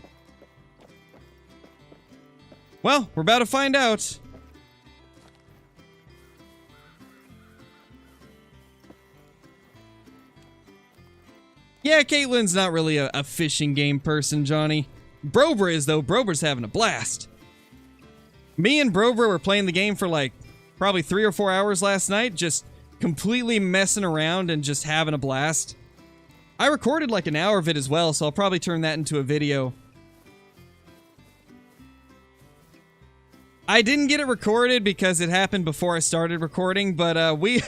[SPEAKER 1] Well, we're about to find out. Yeah, Caitlin's not really a fishing game person, Johnny. Brobra is, though. Brobra's having a blast. Me and Brobra were playing the game for like probably 3 or 4 hours last night, just completely messing around and just having a blast. I recorded like an hour of it as well, so I'll probably turn that into a video. I didn't get it recorded because it happened before I started recording, but we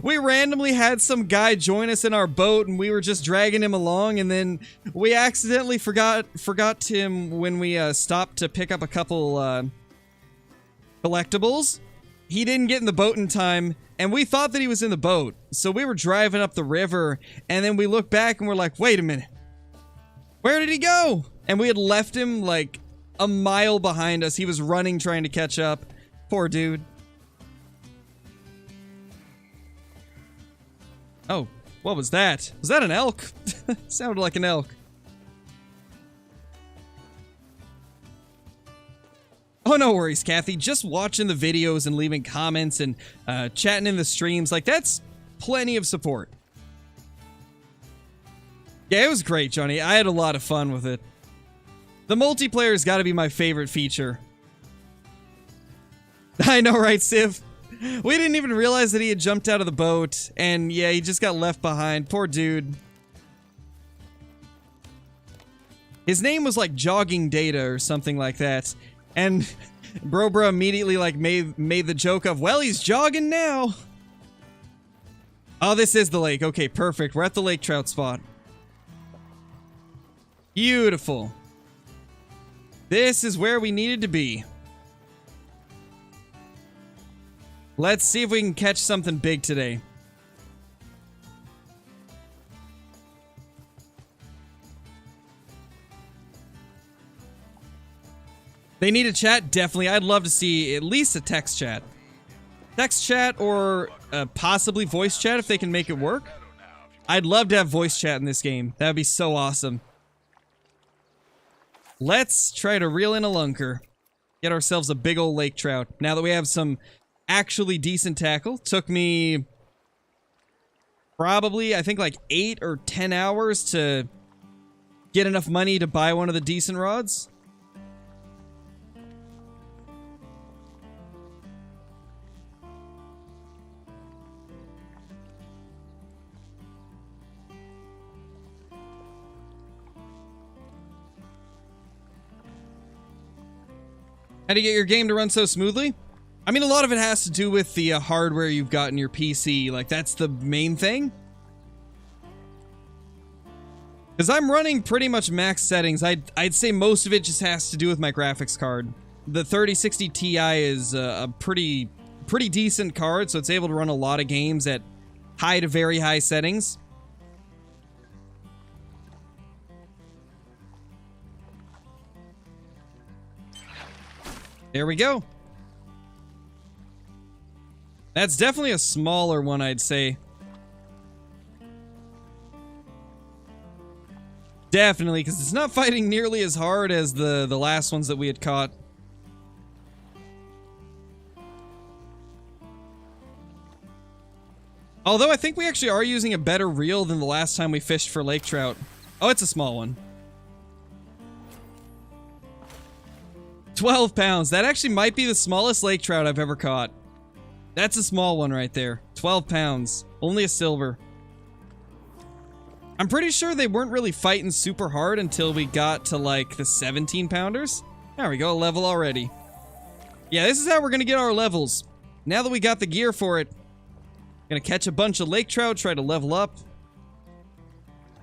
[SPEAKER 1] randomly had some guy join us in our boat, and we were just dragging him along, and then we accidentally forgot him when we stopped to pick up a couple collectibles. He didn't get in the boat in time, and we thought that he was in the boat. So we were driving up the river, and then we looked back and we're like, wait a minute. Where did he go? And we had left him like a mile behind us. He was running trying to catch up. Poor dude. Oh, what was that? Was that an elk? Sounded like an elk. Oh, no worries, Kathy. Just watching the videos and leaving comments and chatting in the streams, like, that's plenty of support. Yeah, it was great, Johnny. I had a lot of fun with it. The multiplayer's got to be my favorite feature. I know, right, Civ? We didn't even realize that he had jumped out of the boat, and yeah, he just got left behind. Poor dude. His name was like Jogging Data or something like that. And Brobra immediately like made the joke of, well, he's jogging now. Oh, this is the lake. Okay, perfect. We're at the lake trout spot. Beautiful. This is where we needed to be. Let's see if we can catch something big today. They need a chat? Definitely. I'd love to see at least a text chat. Text chat or possibly voice chat if they can make it work. I'd love to have voice chat in this game. That would be so awesome. Let's try to reel in a lunker. Get ourselves a big old lake trout. Now that we have some actually decent tackle. Took me probably, I think, like 8 or 10 hours to get enough money to buy one of the decent rods. How do you get your game to run so smoothly? I mean, a lot of it has to do with the hardware you've got in your PC. Like, that's the main thing. Because I'm running pretty much max settings. I'd say most of it just has to do with my graphics card. The 3060 Ti is a pretty decent card, so it's able to run a lot of games at high to very high settings. There we go. That's definitely a smaller one, I'd say. Definitely, because it's not fighting nearly as hard as the last ones that we had caught. Although I think we actually are using a better reel than the last time we fished for lake trout. Oh, it's a small one. 12 pounds. That actually might be the smallest lake trout I've ever caught. That's a small one right there. 12 pounds. Only a silver. I'm pretty sure they weren't really fighting super hard until we got to, like, the 17 pounders. There we go, a level already. Yeah, this is how we're gonna get our levels. Now that we got the gear for it, gonna catch a bunch of lake trout, try to level up.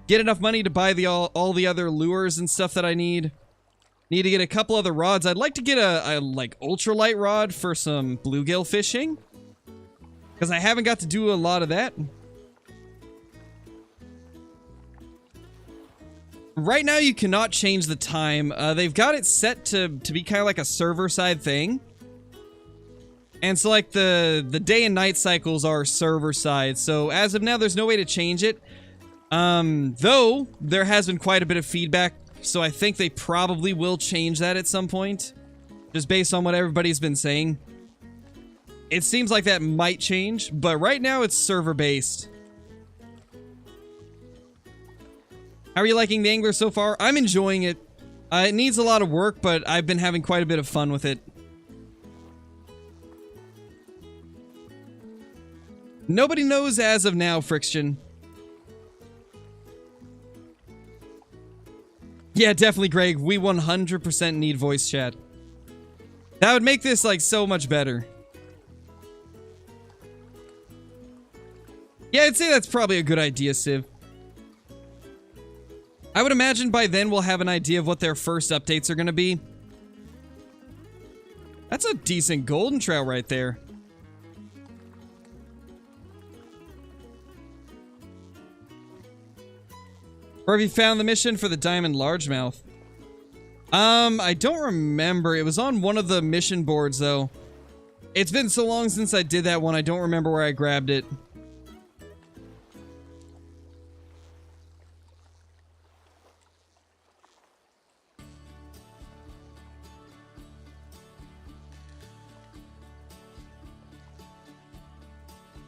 [SPEAKER 1] Get enough money to buy all the other lures and stuff that I need. Need to get a couple other rods. I'd like to get a like, ultralight rod for some bluegill fishing. Because I haven't got to do a lot of that. Right now, you cannot change the time. They've got it set to be kind of like a server-side thing. And so, like, the day and night cycles are server-side. So, as of now, there's no way to change it. Though, there has been quite a bit of feedback. So, I think they probably will change that at some point. Just based on what everybody's been saying. It seems like that might change. But right now, it's server-based. How are you liking the Angler so far? I'm enjoying it. It needs a lot of work, but I've been having quite a bit of fun with it. Nobody knows as of now, Friction. Yeah, definitely, Greg. We 100% need voice chat. That would make this, like, so much better. Yeah, I'd say that's probably a good idea, Civ. I would imagine by then we'll have an idea of what their first updates are going to be. That's a decent golden trout right there. Or have you found the mission for the diamond largemouth? I don't remember. It was on one of the mission boards, though. It's been so long since I did that one, I don't remember where I grabbed it.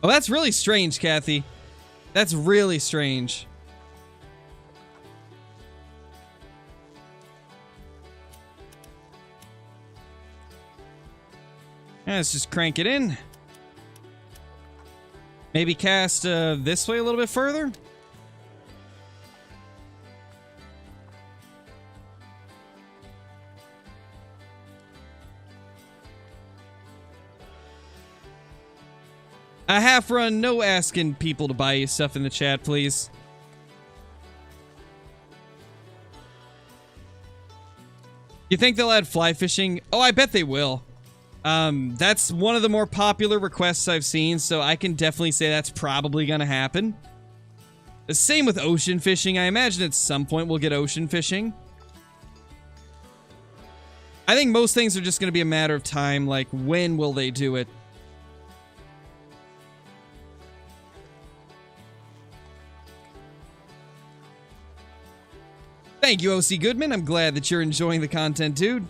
[SPEAKER 1] Oh, that's really strange, Kathy. That's really strange. Yeah, let's just crank it in. Maybe cast this way a little bit further. A half run, no asking people to buy you stuff in the chat, please. You think they'll add fly fishing? Oh, I bet they will. That's one of the more popular requests I've seen, so I can definitely say that's probably gonna happen. The same with ocean fishing. I imagine at some point we'll get ocean fishing. I think most things are just gonna be a matter of time, like when will they do it? Thank you, OC Goodman. I'm glad that you're enjoying the content, dude.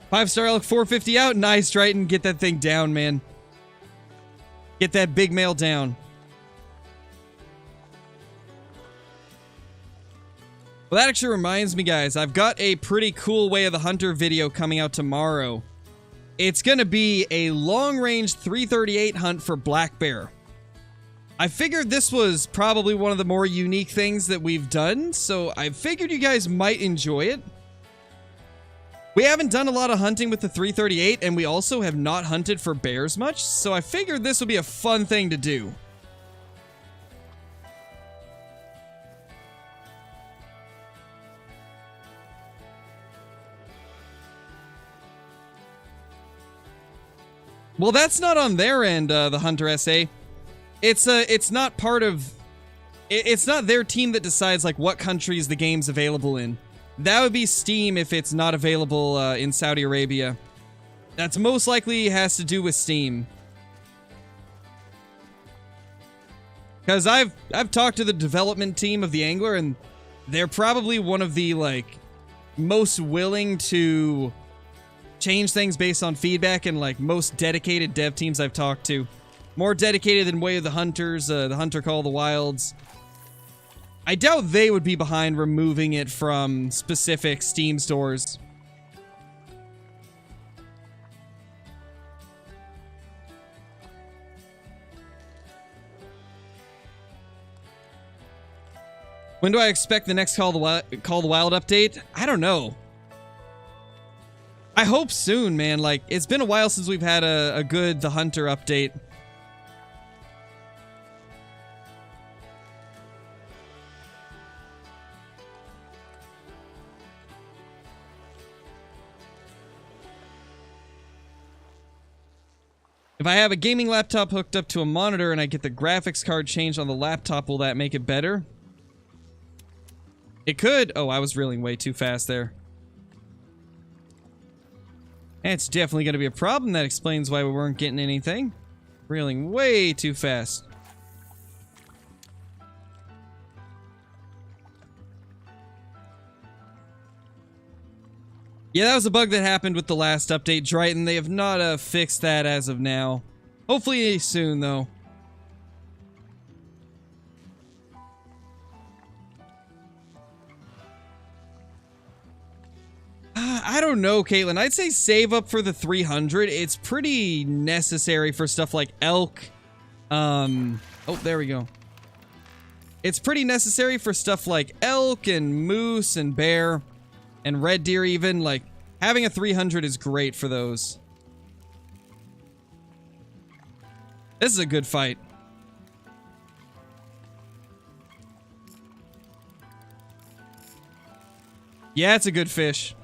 [SPEAKER 1] Five-star elk 450 out. Nice, Triton. Get that thing down, man. Get that big male down. Well, that actually reminds me, guys. I've got a pretty cool Way of the Hunter video coming out tomorrow. It's going to be a long-range 338 hunt for black bear. I figured this was probably one of the more unique things that we've done, so I figured you guys might enjoy it. We haven't done a lot of hunting with the 338, and we also have not hunted for bears much, so I figured this would be a fun thing to do. Well, that's not on their end, the Hunter SA. It's not part of... It's not their team that decides, like, what countries the game's available in. That would be Steam if it's not available in Saudi Arabia. That's most likely has to do with Steam. Because I've talked to the development team of the Angler, and they're probably one of the, like, most willing to change things based on feedback and, like, most dedicated dev teams I've talked to. More dedicated than Way of the Hunters, the Hunter Call of the Wilds. I doubt they would be behind removing it from specific Steam stores. When do I expect the next Call of the Wild update? I don't know. I hope soon, man. Like, it's been a while since we've had a good The Hunter update. If I have a gaming laptop hooked up to a monitor and I get the graphics card changed on the laptop, will that make it better? It could. Oh, I was reeling way too fast there. It's definitely going to be a problem. That explains why we weren't getting anything. Reeling way too fast. Yeah, that was a bug that happened with the last update, Drighton. They have not fixed that as of now. Hopefully soon, though. I don't know, Caitlin. I'd say save up for the 300. It's pretty necessary for stuff like elk. Oh, there we go. It's pretty necessary for stuff like elk and moose and bear. And red deer even, like, having a 300 is great for those. This is a good fight. Yeah, it's a good fish.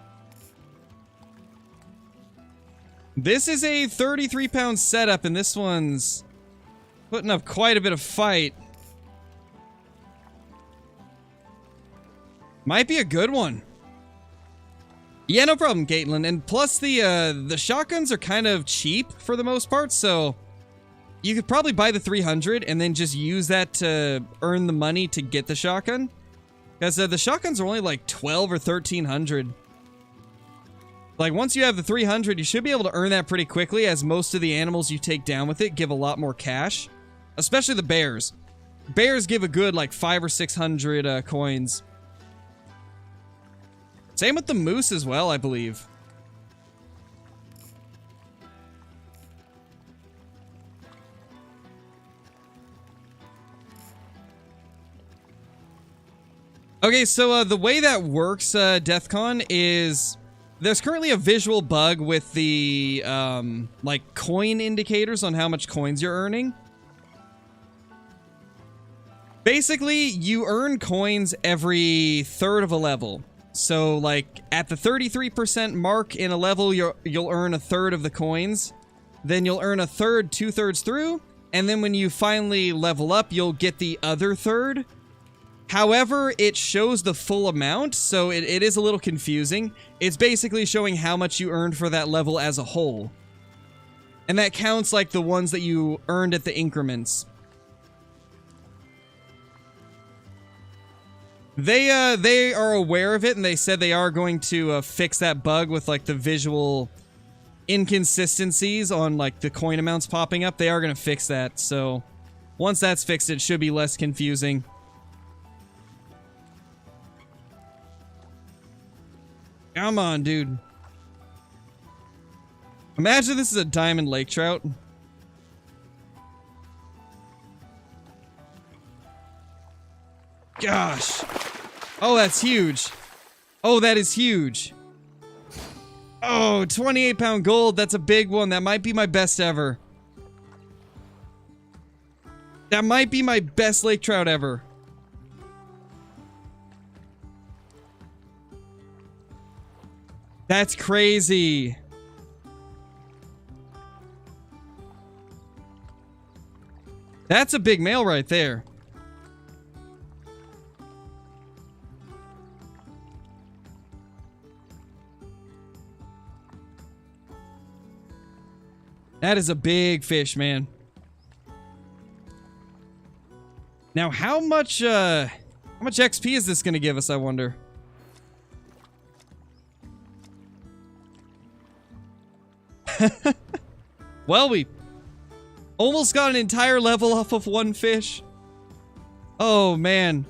[SPEAKER 1] This is a 33-pound setup, and this one's putting up quite a bit of fight. Might be a good one. Yeah, no problem, Caitlin. And plus, the shotguns are kind of cheap for the most part, so you could probably buy the 300 and then just use that to earn the money to get the shotgun. Because the shotguns are only like 12 or 1300. Like, once you have the 300, you should be able to earn that pretty quickly, as most of the animals you take down with it give a lot more cash. Especially the bears. Bears give a good, like, 500 or 600 coins. Same with the moose as well, I believe. Okay, so the way that works, DeathCon, is there's currently a visual bug with the, like, coin indicators on how much coins you're earning. Basically, you earn coins every third of a level. So, like, at the 33% mark in a level, you'll earn a third of the coins. Then you'll earn a third 2/3 through. And then when you finally level up, you'll get the other third. However, it shows the full amount, so it is a little confusing. It's basically showing how much you earned for that level as a whole. And that counts like the ones that you earned at the increments. They are aware of it, and they said they are going to fix that bug with, like, the visual inconsistencies on, like, the coin amounts popping up. They are going to fix that, so once that's fixed, it should be less confusing. Come on, dude. Imagine this is a diamond lake trout. gosh. Oh, that's huge. Oh, that is huge. Oh, 28-pound gold. That's a big one. That might be my best ever. That might be my best lake trout ever. That's crazy. That's a big male right there. That is a big fish, man. Now, how much XP is this going to give us, I wonder? Well, we almost got an entire level off of one fish. Oh, man.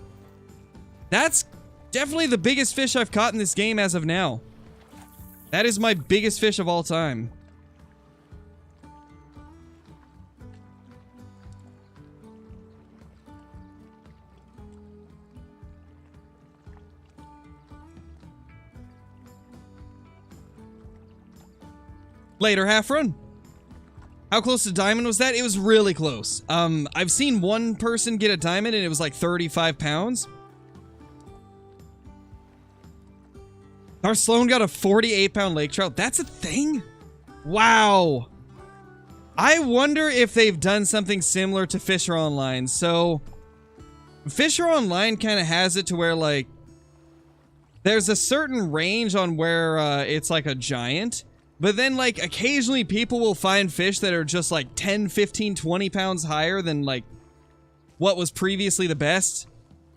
[SPEAKER 1] That's definitely the biggest fish I've caught in this game as of now. That is my biggest fish of all time. Later half run. How close to diamond was that? It was really close. I've seen one person get a diamond and it was like 35 pounds. Our Sloan got a 48-pound lake trout. That's a thing? Wow. I wonder if they've done something similar to Fisher Online. So, Fisher Online kind of has it to where, like, there's a certain range on where it's like a giant. But then, like, occasionally people will find fish that are just, like, 10, 15, 20 pounds higher than, like, what was previously the best.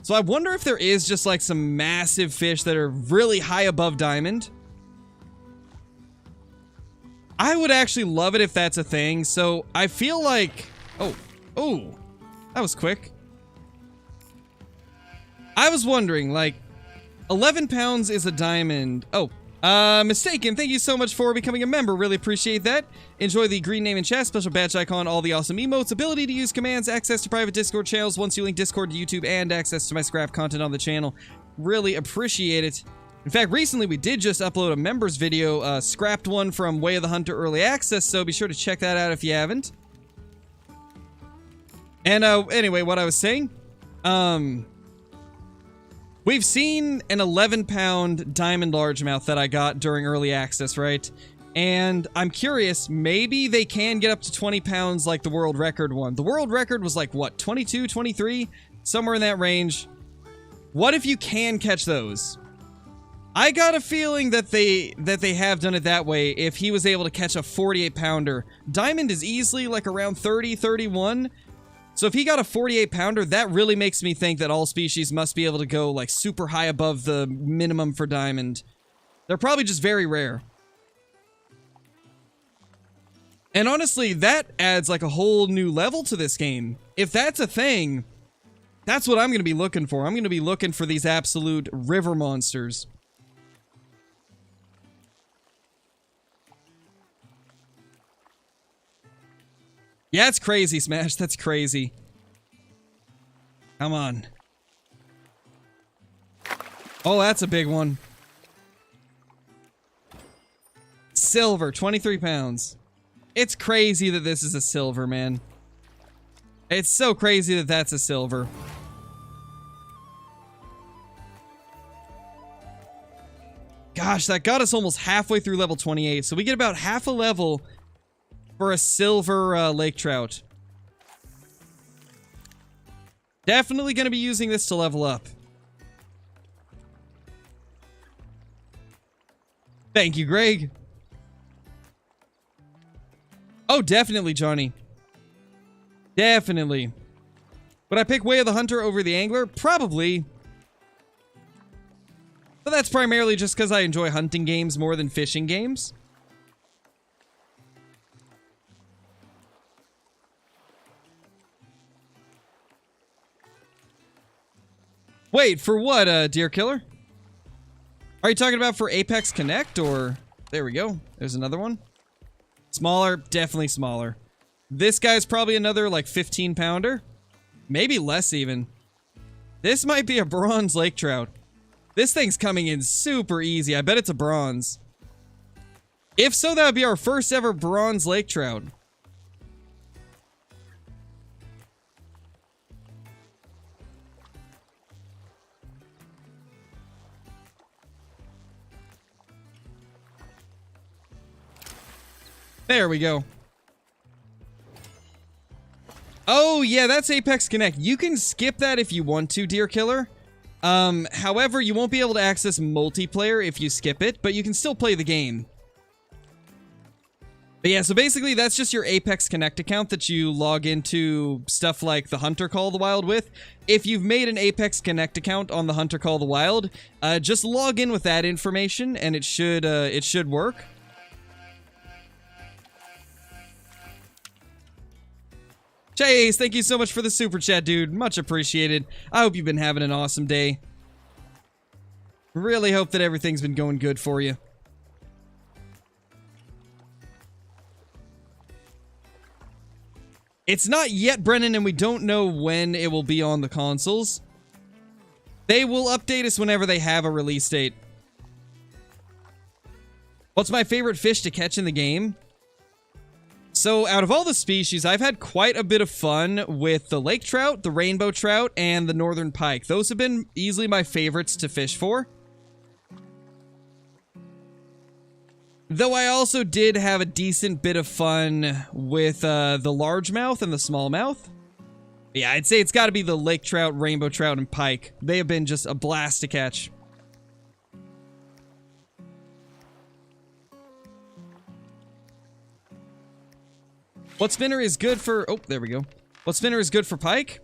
[SPEAKER 1] So I wonder if there is just, like, some massive fish that are really high above diamond. I would actually love it if that's a thing. So I feel like... Oh, that was quick. I was wondering, like, 11 pounds is a diamond. Oh. Mistaken. Thank you so much for becoming a member. Really appreciate that. Enjoy the green name in chat, special badge icon, all the awesome emotes, ability to use commands, access to private Discord channels once you link Discord to YouTube, and access to my scrap content on the channel. Really appreciate it. In fact, recently we did just upload a members video, scrapped one from Way of the Hunter Early Access, so be sure to check that out if you haven't. And, anyway, what I was saying, we've seen an 11-pound diamond largemouth that I got during early access, right? And I'm curious, maybe they can get up to 20 pounds like the world record one. The world record was like, what, 22, 23? Somewhere in that range. What if you can catch those? I got a feeling that they have done it that way if he was able to catch a 48-pounder. Diamond is easily like around 30, 31. So if he got a 48-pounder, that really makes me think that all species must be able to go, like, super high above the minimum for diamond. They're probably just very rare. And honestly, that adds, like, a whole new level to this game. If that's a thing, that's what I'm going to be looking for. I'm going to be looking for these absolute river monsters. Yeah, it's crazy, Smash. That's crazy. Come on. Oh, that's a big one. Silver, 23 pounds. It's crazy that this is a silver, man. It's so crazy that that's a silver. Gosh, that got us almost halfway through level 28. So we get about half a level for a silver lake trout. Definitely going to be using this to level up. Thank you, Greg. Oh, definitely, Johnny. Definitely. Would I pick Way of the Hunter over the Angler? Probably. But that's primarily just because I enjoy hunting games more than fishing games. Wait, for what, Deer Killer? Are you talking about for Apex Connect, or... There we go. There's another one. Smaller. Definitely smaller. This guy's probably another, like, 15-pounder. Maybe less, even. This might be a bronze lake trout. This thing's coming in super easy. I bet it's a bronze. If so, that would be our first ever bronze lake trout. There we go. Oh, yeah, that's Apex Connect. You can skip that if you want to, Deer Killer. However, you won't be able to access multiplayer if you skip it, but you can still play the game. But yeah, so basically that's just your Apex Connect account that you log into stuff like the Hunter Call of the Wild with. If you've made an Apex Connect account on the Hunter Call of the Wild, just log in with that information and it should work. Chase, thank you so much for the super chat, dude. Much appreciated. I hope you've been having an awesome day. Really hope that everything's been going good for you. It's not yet, Brennan, and we don't know when it will be on the consoles. They will update us whenever they have a release date. What's my favorite fish to catch in the game? So, out of all the species, I've had quite a bit of fun with the lake trout, the rainbow trout, and the northern pike. Those have been easily my favorites to fish for. Though I also did have a decent bit of fun with the largemouth and the smallmouth. Yeah, I'd say it's got to be the lake trout, rainbow trout, and pike. They have been just a blast to catch. What spinner is good for... Oh, there we go. What spinner is good for pike?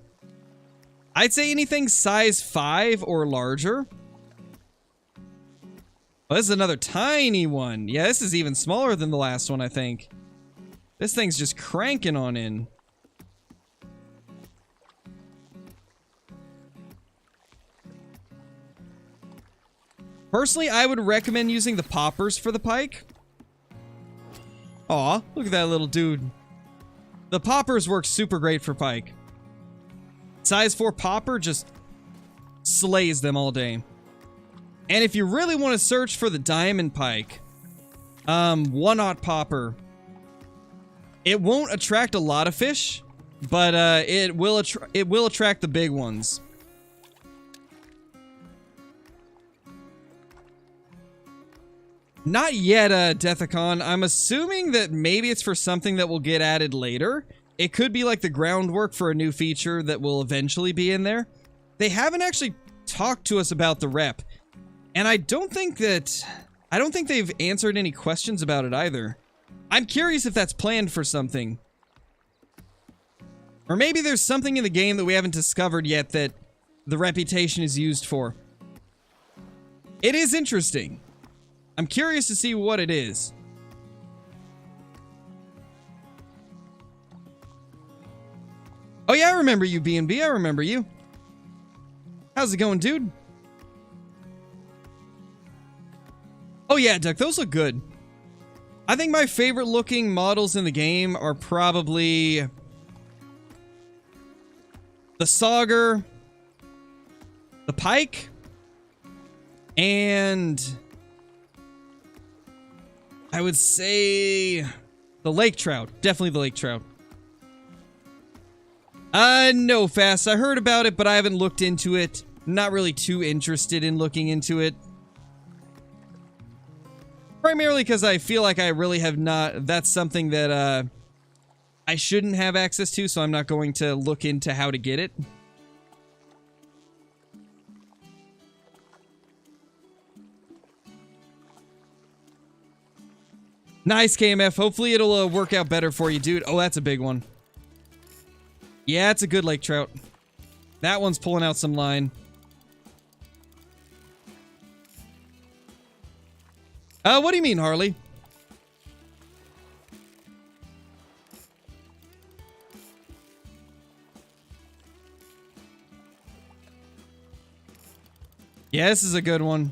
[SPEAKER 1] I'd say anything size 5 or larger. Oh, this is another tiny one. Yeah, this is even smaller than the last one, I think. This thing's just cranking on in. Personally, I would recommend using the poppers for the pike. Aw, look at that little dude. The poppers work super great for pike. Size 4 popper just slays them all day. And if you really want to search for the diamond pike, 1/0 popper. It won't attract a lot of fish, but it will attract the big ones. Not yet, Deathicon. I'm assuming that maybe it's for something that will get added later. It could be like the groundwork for a new feature that will eventually be in there. They haven't actually talked to us about the rep. And I don't think they've answered any questions about it either. I'm curious if that's planned for something. Or maybe there's something in the game that we haven't discovered yet that the reputation is used for. It is interesting. I'm curious to see what it is. Oh yeah, I remember you, B&B. I remember you. How's it going, dude? Oh yeah, Duck, those look good. I think my favorite looking models in the game are probably the sauger, the pike, and I would say the lake trout. Definitely the lake trout. No, Fast. I heard about it, but I haven't looked into it. Not really too interested in looking into it. Primarily because I feel like I really have not... That's something that, I shouldn't have access to, so I'm not going to look into how to get it. Nice, KMF. Hopefully it'll work out better for you, dude. Oh, that's a big one. Yeah, it's a good lake trout. That one's pulling out some line. What do you mean, Harley? Yeah, this is a good one.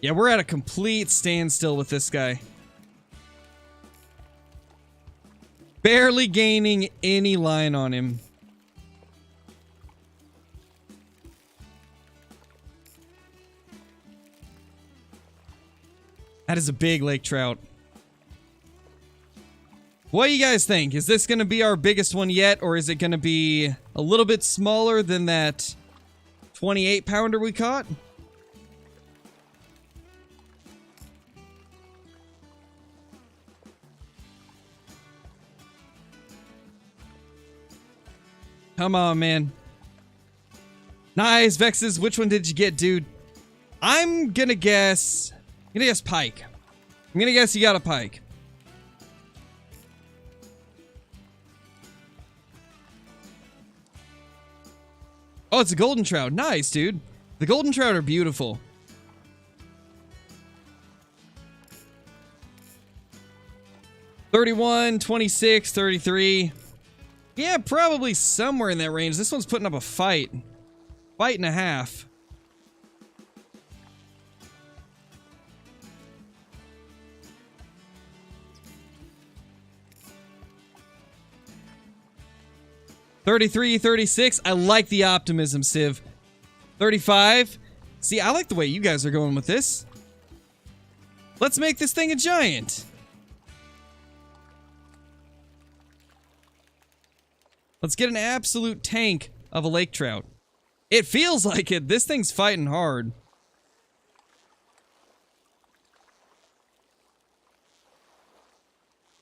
[SPEAKER 1] Yeah, we're at a complete standstill with this guy. Barely gaining any line on him. That is a big lake trout. What do you guys think? Is this going to be our biggest one yet, or is it going to be a little bit smaller than that 28-pounder we caught? Come on, man. Nice, Vexes. Which one did you get, dude? I'm gonna guess pike. I'm gonna guess you got a pike. Oh, it's a golden trout. Nice, dude. The golden trout are beautiful. $31, $26, $33. Yeah, probably somewhere in that range. This one's putting up a fight. Fight and a half. $33, $36. I like the optimism, Civ. $35. See, I like the way you guys are going with this. Let's make this thing a giant. Let's get an absolute tank of a lake trout. It feels like it. This thing's fighting hard.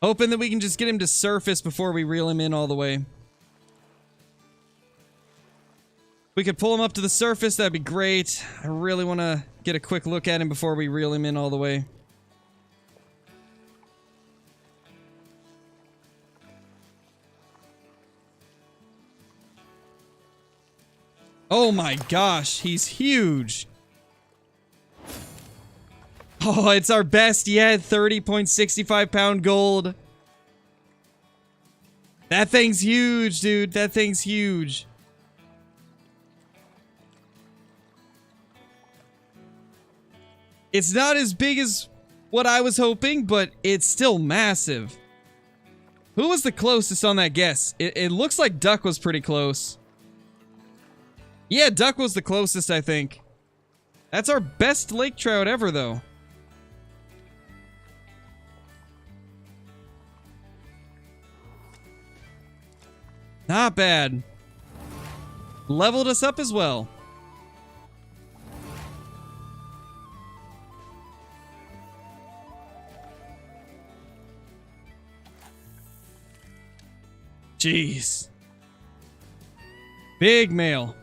[SPEAKER 1] Hoping that we can just get him to surface before we reel him in all the way. We could pull him up to the surface, that'd be great. I really want to get a quick look at him before we reel him in all the way. Oh my gosh, he's huge. Oh, it's our best yet. 30.65 pound gold. That thing's huge, dude. That thing's huge. It's not as big as what I was hoping, but it's still massive. Who was the closest on that guess? It looks like Duck was pretty close. Yeah, Duck was the closest, I think. That's our best lake trout ever, though. Not bad. Leveled us up as well. Jeez. Big male.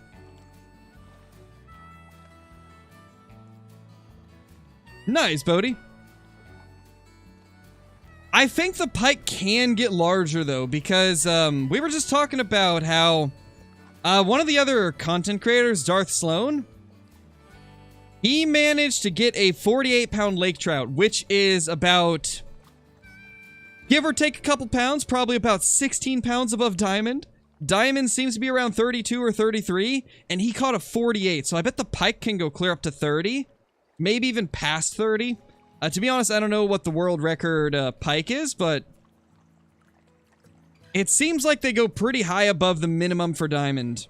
[SPEAKER 1] Nice, Bodie. I think the pike can get larger, though, because we were just talking about how one of the other content creators, Darth Sloan, he managed to get a 48-pound lake trout, which is about, give or take a couple pounds, probably about 16 pounds above Diamond. Diamond seems to be around 32 or 33, and he caught a 48, so I bet the pike can go clear up to 30. Maybe even past 30. To be honest, I don't know what the world record pike is, but it seems like they go pretty high above the minimum for Diamond.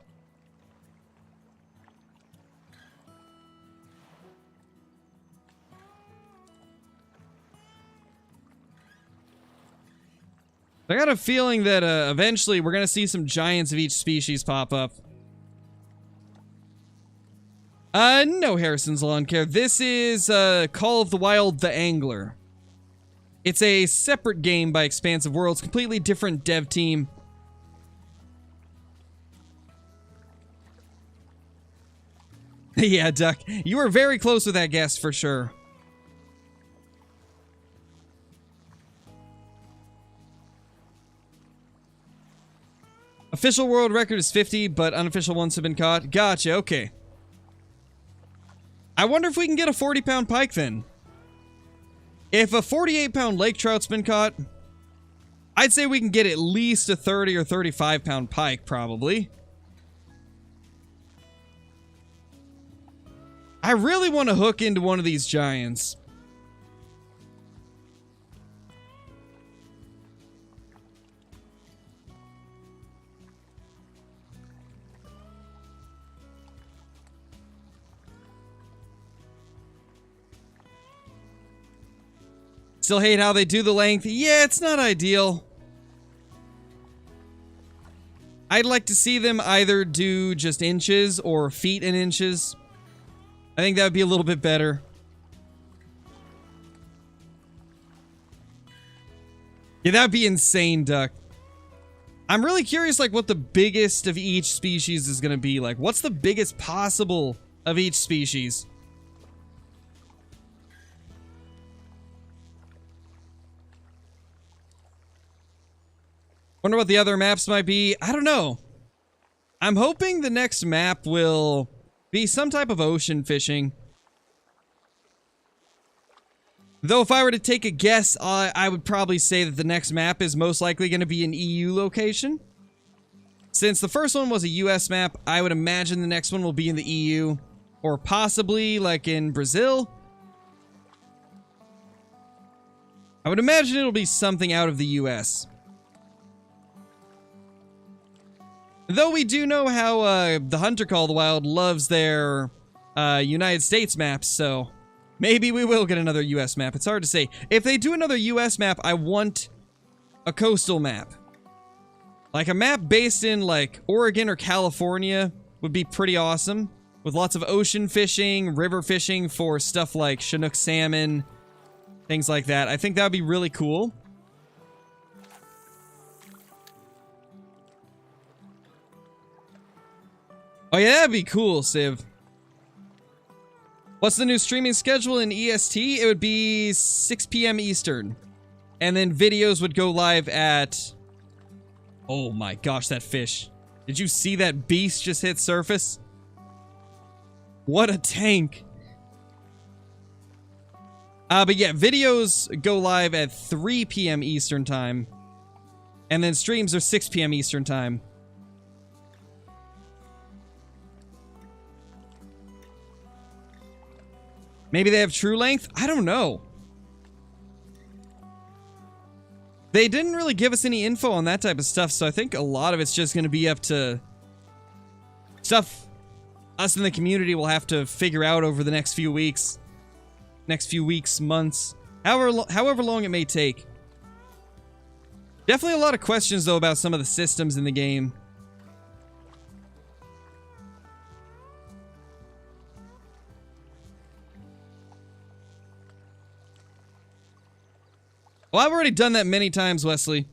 [SPEAKER 1] I got a feeling that eventually we're going to see some giants of each species pop up. No, Harrison's Lawn Care. This is, Call of the Wild: The Angler. It's a separate game by Expansive Worlds, completely different dev team. Yeah, Duck, you were very close with that guess for sure. Official world record is 50, but unofficial ones have been caught. Gotcha, okay. I wonder if we can get a 40-pound pike then. If a 48-pound lake trout's been caught, I'd say we can get at least a 30 or 35-pound pike, probably. I really want to hook into one of these giants. Still hate how they do the length. Yeah, it's not ideal. I'd like to see them either do just inches or feet and inches. I think that would be a little bit better. Yeah, that'd be insane, Duck. I'm really curious, like, what the biggest of each species is going to be. Like, what's the biggest possible of each species? Wonder what the other maps might be. I don't know. I'm hoping the next map will be some type of ocean fishing. Though if I were to take a guess, I would probably say that the next map is most likely going to be an EU location. Since the first one was a US map, I would imagine the next one will be in the EU. Or possibly, like, in Brazil. I would imagine it'll be something out of the US. Though we do know how the Hunter Call of the Wild loves their United States maps, so maybe we will get another US map. It's hard to say. If they do another US map, I want a coastal map. Like a map based in like Oregon or California would be pretty awesome. With lots of ocean fishing, river fishing for stuff like Chinook salmon, things like that. I think that would be really cool. Oh yeah, that'd be cool, Civ. What's the new streaming schedule in EST? It would be 6 p.m. Eastern. And then videos would go live at... Oh my gosh, that fish. Did you see that beast just hit surface? What a tank. But yeah, videos go live at 3 p.m. Eastern time. And then streams are 6 p.m. Eastern time. Maybe they have true length? I don't know. They didn't really give us any info on that type of stuff, so I think a lot of it's just going to be up to stuff us in the community will have to figure out over the next few weeks. Months. However long it may take. Definitely a lot of questions, though, about some of the systems in the game. Well, I've already done that many times, Wesley.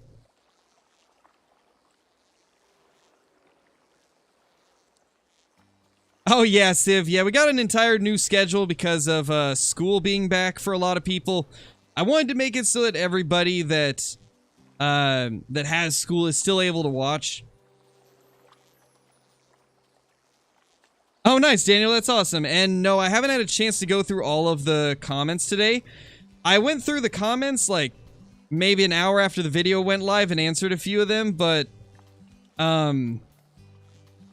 [SPEAKER 1] Oh yeah, Civ. Yeah, we got an entire new schedule because of school being back for a lot of people. I wanted to make it so that everybody that has school is still able to watch. Oh, nice, Daniel. That's awesome. And no, I haven't had a chance to go through all of the comments today. I went through the comments like maybe an hour after the video went live and answered a few of them, but I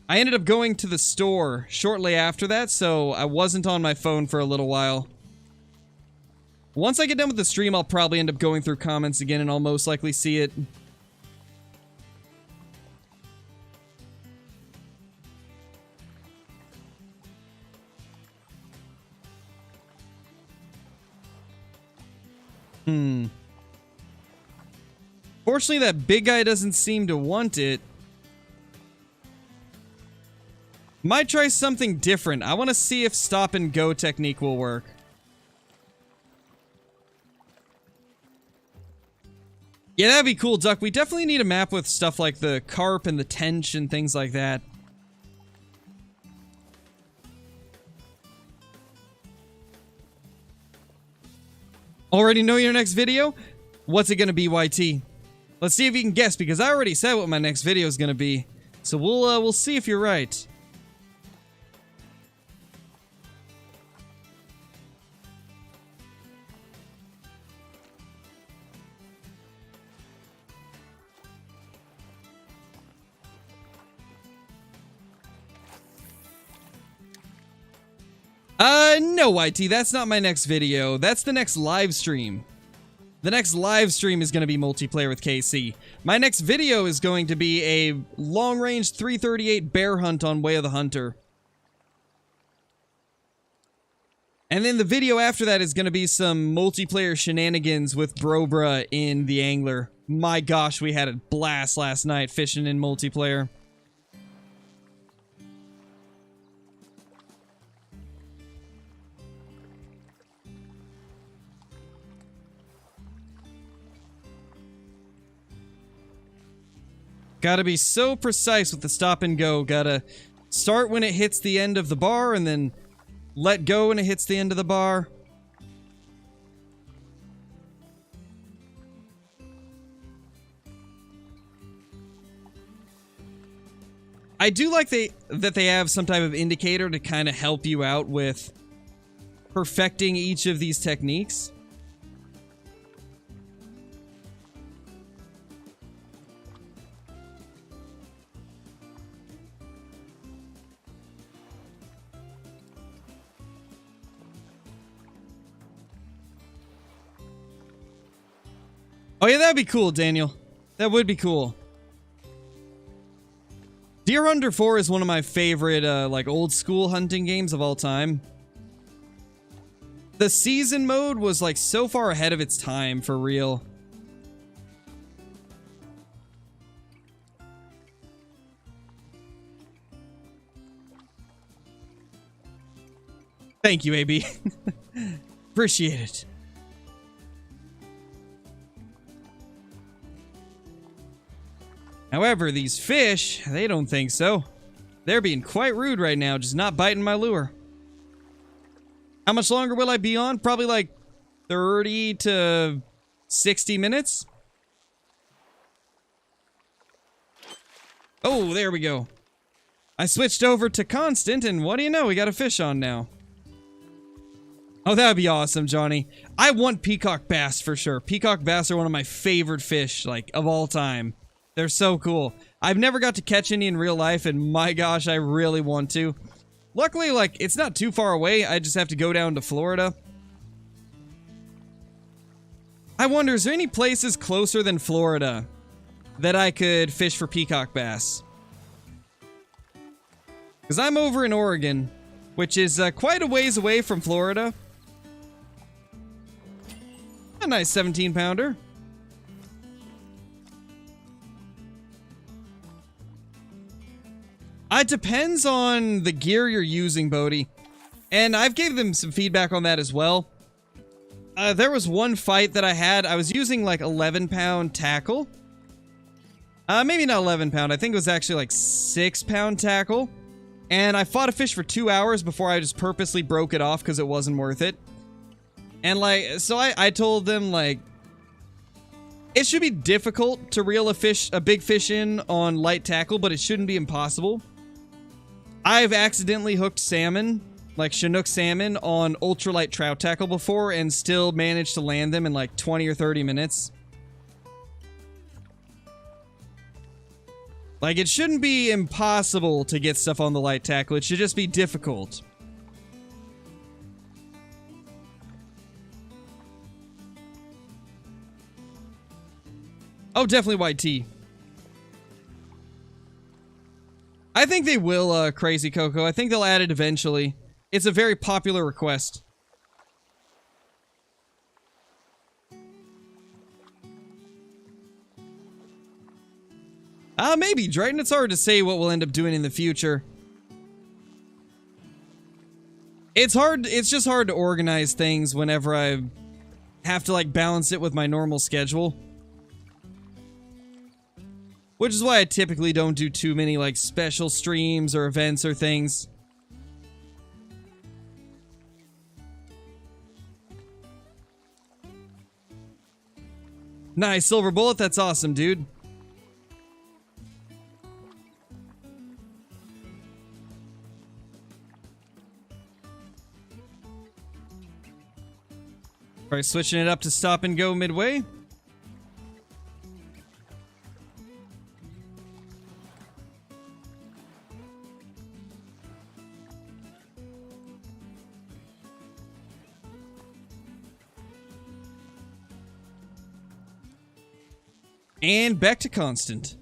[SPEAKER 1] ended up going to the store shortly after that, so I wasn't on my phone for a little while. Once I get done with the stream, I'll probably end up going through comments again, and I'll most likely see it. Fortunately, that big guy doesn't seem to want it. Might try something different. I want to see if stop and go technique will work. Yeah, that'd be cool, Duck. We definitely need a map with stuff like the carp and the tench and things like that. Already know your next video? What's it gonna be, YT? Let's see if you can guess, because I already said what my next video is gonna be. So we'll see if you're right. No, YT, that's not my next video. That's the next live stream. The next live stream is going to be multiplayer with KC. My next video is going to be a long-range 338 bear hunt on Way of the Hunter. And then the video after that is going to be some multiplayer shenanigans with Brobra in the Angler. My gosh, we had a blast last night fishing in multiplayer. Gotta be so precise with the stop and go. Gotta start when it hits the end of the bar and then let go when it hits the end of the bar. I do like that they have some type of indicator to kind of help you out with perfecting each of these techniques. Oh yeah, that'd be cool, Daniel. That would be cool. Deer Hunter 4 is one of my favorite, like, old-school hunting games of all time. The season mode was, like, so far ahead of its time, for real. Thank you, AB. Appreciate it. However, these fish, they don't think so. They're being quite rude right now, just not biting my lure. How much longer will I be on? Probably like 30 to 60 minutes. Oh, there we go. I switched over to constant, and what do you know? We got a fish on now. Oh, that would be awesome, Johnny. I want peacock bass for sure. Peacock bass are one of my favorite fish, like, of all time. They're so cool. I've never got to catch any in real life, and my gosh, I really want to. Luckily, like, it's not too far away. I just have to go down to Florida. I wonder, is there any places closer than Florida that I could fish for peacock bass? Because I'm over in Oregon, which is quite a ways away from Florida. A nice 17-pounder. It depends on the gear you're using, Bodhi. And I've gave them some feedback on that as well. There was one fight that I had. I was using like 11-pound tackle. Maybe not 11-pound. I think it was actually like 6-pound tackle. And I fought a fish for 2 hours before I just purposely broke it off because it wasn't worth it. And like, so I told them like, it should be difficult to reel a big fish in on light tackle, but it shouldn't be impossible. I've accidentally hooked salmon, like Chinook salmon, on ultralight trout tackle before and still managed to land them in like 20 or 30 minutes. Like, it shouldn't be impossible to get stuff on the light tackle. It should just be difficult. Oh, definitely YT. I think they will, Crazy Coco. I think they'll add it eventually. It's a very popular request. Maybe, Drayton. It's hard to say what we'll end up doing in the future. It's just hard to organize things whenever I have to, like, balance it with my normal schedule. Which is why I typically don't do too many, like, special streams or events or things. Nice, silver bullet. That's awesome, dude. Alright, switching it up to stop and go midway. And back to constant.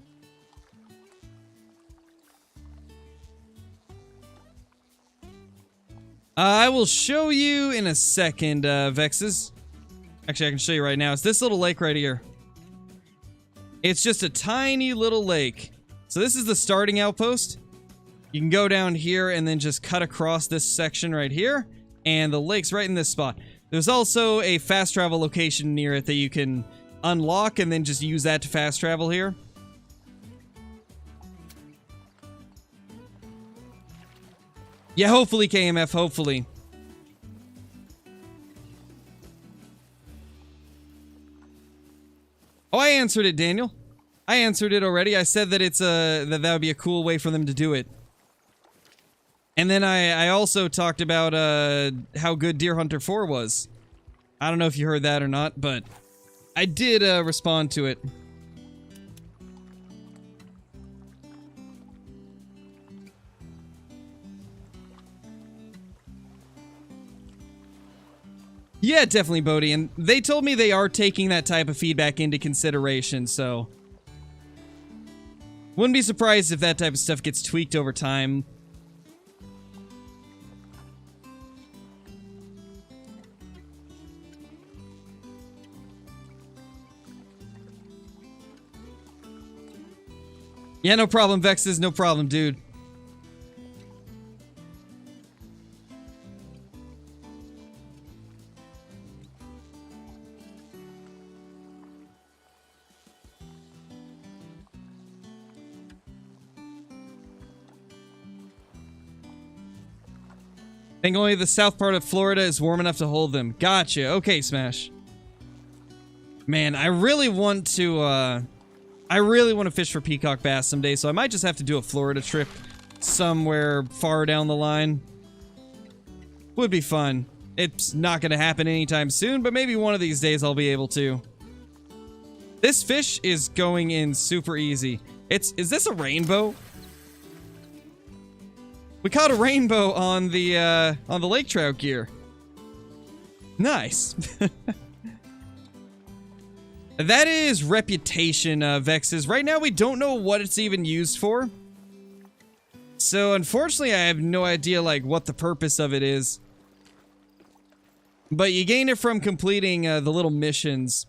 [SPEAKER 1] I will show you in a second, Vexes. Actually, I can show you right now. It's this little lake right here. It's just a tiny little lake. So this is the starting outpost. You can go down here and then just cut across this section right here. And the lake's right in this spot. There's also a fast travel location near it that you can unlock and then just use that to fast travel here. Yeah, hopefully, KMF, hopefully. Oh, I answered it, Daniel. I answered it already. I said that it's that would be a cool way for them to do it. And then I also talked about how good Deer Hunter 4 was. I don't know if you heard that or not, but I did respond to it. Yeah, definitely, Bodhi, and they told me they are taking that type of feedback into consideration, so... Wouldn't be surprised if that type of stuff gets tweaked over time. Yeah, no problem, Vexes, no problem, dude. I think only the south part of Florida is warm enough to hold them. Gotcha. Okay, Smash. Man, I really want to fish for peacock bass someday, so I might just have to do a Florida trip somewhere far down the line. Would be fun. It's not going to happen anytime soon, but maybe one of these days I'll be able to. This fish is going in super easy. Is this a rainbow? We caught a rainbow on the lake trout gear. Nice. That is reputation, Vexes. Right now, we don't know what it's even used for. So, unfortunately, I have no idea, like, what the purpose of it is. But you gain it from completing the little missions.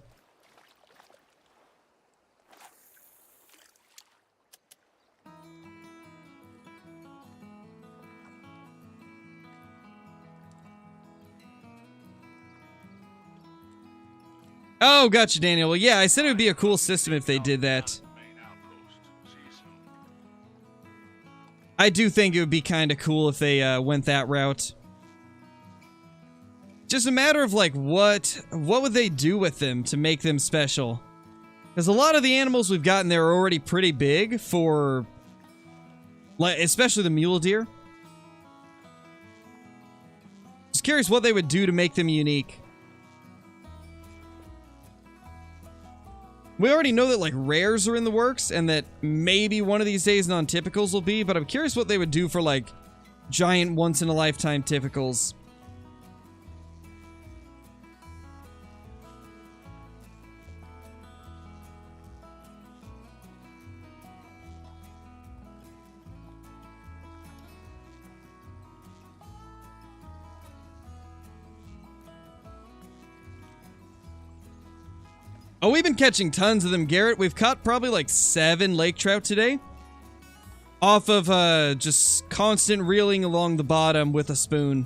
[SPEAKER 1] Oh, gotcha, Daniel. Well, yeah, I said it would be a cool system if they did that. I do think it would be kind of cool if they went that route. Just a matter of, like, what would they do with them to make them special? Because a lot of the animals we've gotten there are already pretty big for, like, especially the mule deer. Just curious what they would do to make them unique. We already know that, like, rares are in the works, and that maybe one of these days non-typicals will be, but I'm curious what they would do for, like, giant once-in-a-lifetime typicals. Oh, we've been catching tons of them, Garrett. We've caught probably like 7 lake trout today. Off of just constant reeling along the bottom with a spoon.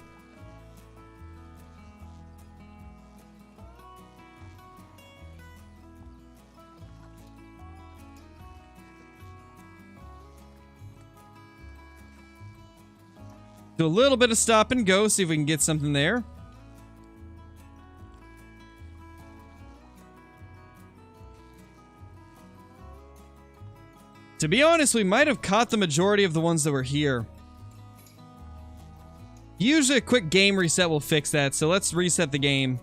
[SPEAKER 1] Do a little bit of stop and go, see if we can get something there. To be honest, we might have caught the majority of the ones that were here. Usually a quick game reset will fix that, so let's reset the game.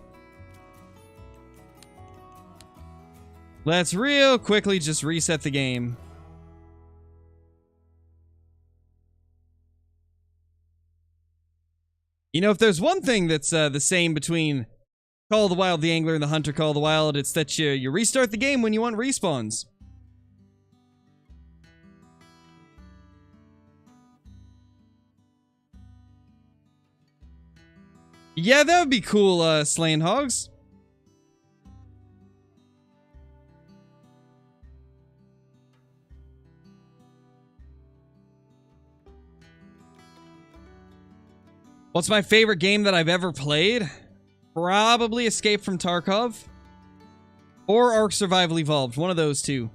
[SPEAKER 1] Let's real quickly just reset the game. You know, if there's one thing that's the same between Call of the Wild, the Angler, and the Hunter Call of the Wild, it's that you restart the game when you want respawns. Yeah, that would be cool, slaying hogs. What's my favorite game that I've ever played? Probably Escape from Tarkov. Or Ark Survival Evolved. One of those two.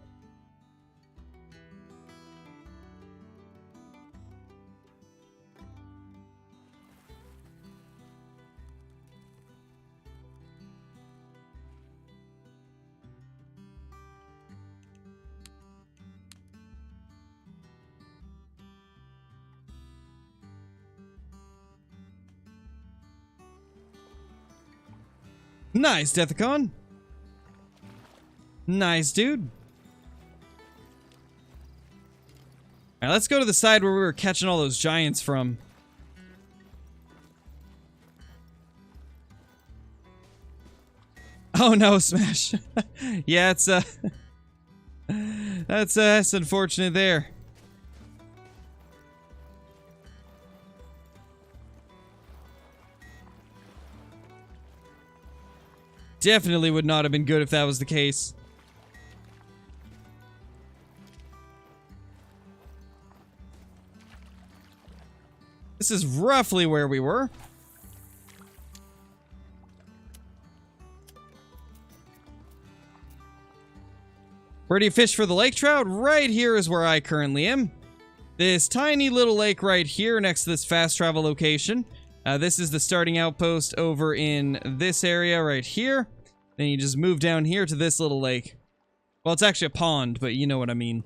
[SPEAKER 1] Nice, Deathicon. Nice, dude. Alright, let's go to the side where we were catching all those giants from. Oh no, Smash. Yeah, it's that's unfortunate there. Definitely would not have been good if that was the case. This is roughly where we were. Where do you fish for the lake trout? Right here is where I currently am. This tiny little lake right here next to this fast travel location. This is the starting outpost over in this area right here. Then you just move down here to this little lake. Well, it's actually a pond, but you know what I mean.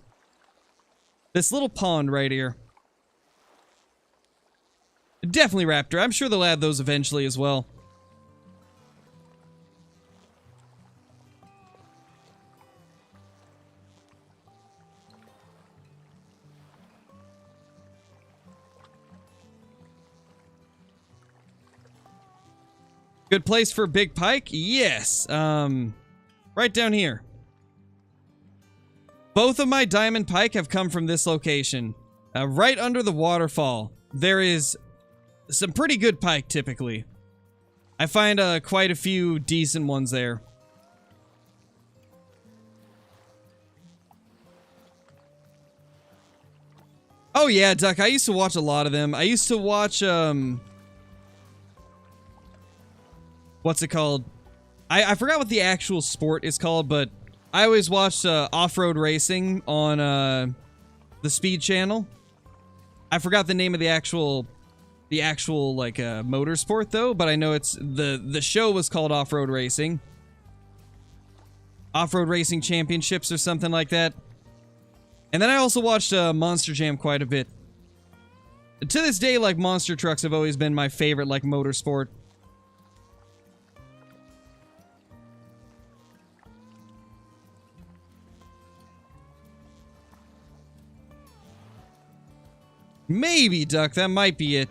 [SPEAKER 1] This little pond right here. Definitely raptor. I'm sure they'll add those eventually as well. Good place for big pike? Yes. Right down here. Both of my diamond pike have come from this location. Right under the waterfall. There is some pretty good pike, typically. I find quite a few decent ones there. Oh yeah, Duck, I used to watch a lot of them. I used to watch, what's it called? I forgot what the actual sport is called, but I always watched off-road racing on the Speed channel. I forgot the name of the actual like motorsport though, but I know it's the show was called Off-Road Racing. Off-Road Racing Championships or something like that. And then I also watched Monster Jam quite a bit. To this day, like, monster trucks have always been my favorite, like, motorsport. Maybe, Duck, that might be it.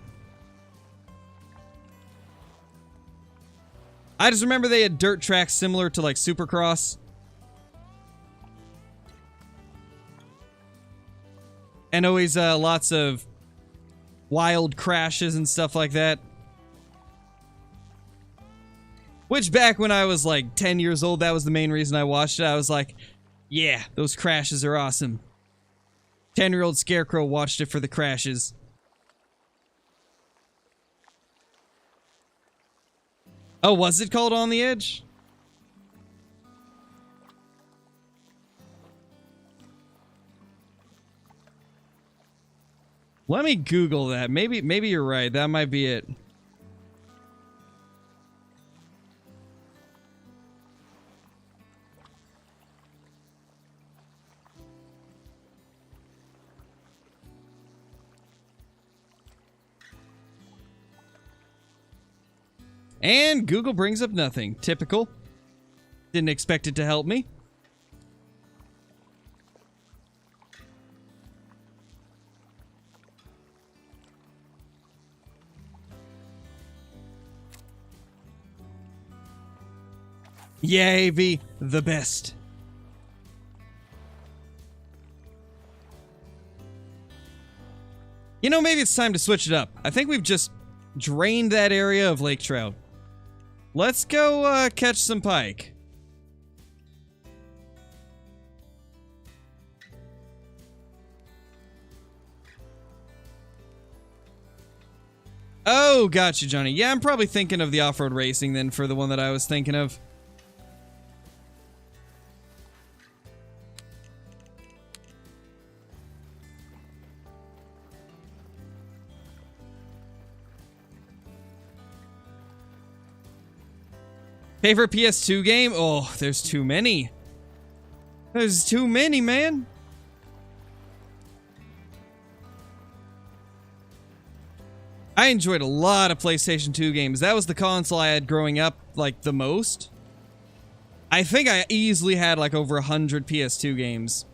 [SPEAKER 1] I just remember they had dirt tracks similar to, like, Supercross. And always lots of wild crashes and stuff like that. Which back when I was like 10 years old, that was the main reason I watched it. I was like, yeah, those crashes are awesome. 10-year-old Scarecrow watched it for the crashes. Oh, was it called On the Edge? Let me Google that. Maybe you're right. That might be it. And Google brings up nothing. Typical. Didn't expect it to help me. Yay, V, the best. You know, maybe it's time to switch it up. I think we've just drained that area of lake trout. Let's go catch some pike. Oh, gotcha, Johnny. Yeah, I'm probably thinking of the off-road racing then for the one that I was thinking of. Favorite PS2 game? Oh, there's too many. There's too many, man. I enjoyed a lot of PlayStation 2 games. That was the console I had growing up, like, the most. I think I easily had, like, over 100 PS2 games.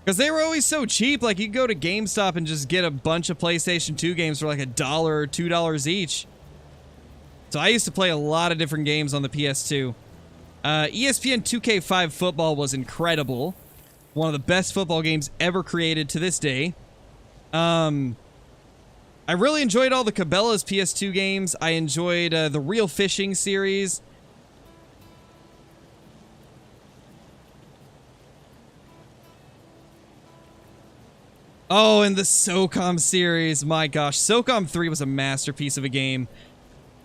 [SPEAKER 1] Because they were always so cheap. Like, you could go to GameStop and just get a bunch of PlayStation 2 games for, like, $1 or $2 each. So I used to play a lot of different games on the PS2. ESPN 2K5 Football was incredible. One of the best football games ever created to this day. I really enjoyed all the Cabela's PS2 games. I enjoyed the Real Fishing series. Oh, and the SOCOM series. My gosh, SOCOM 3 was a masterpiece of a game.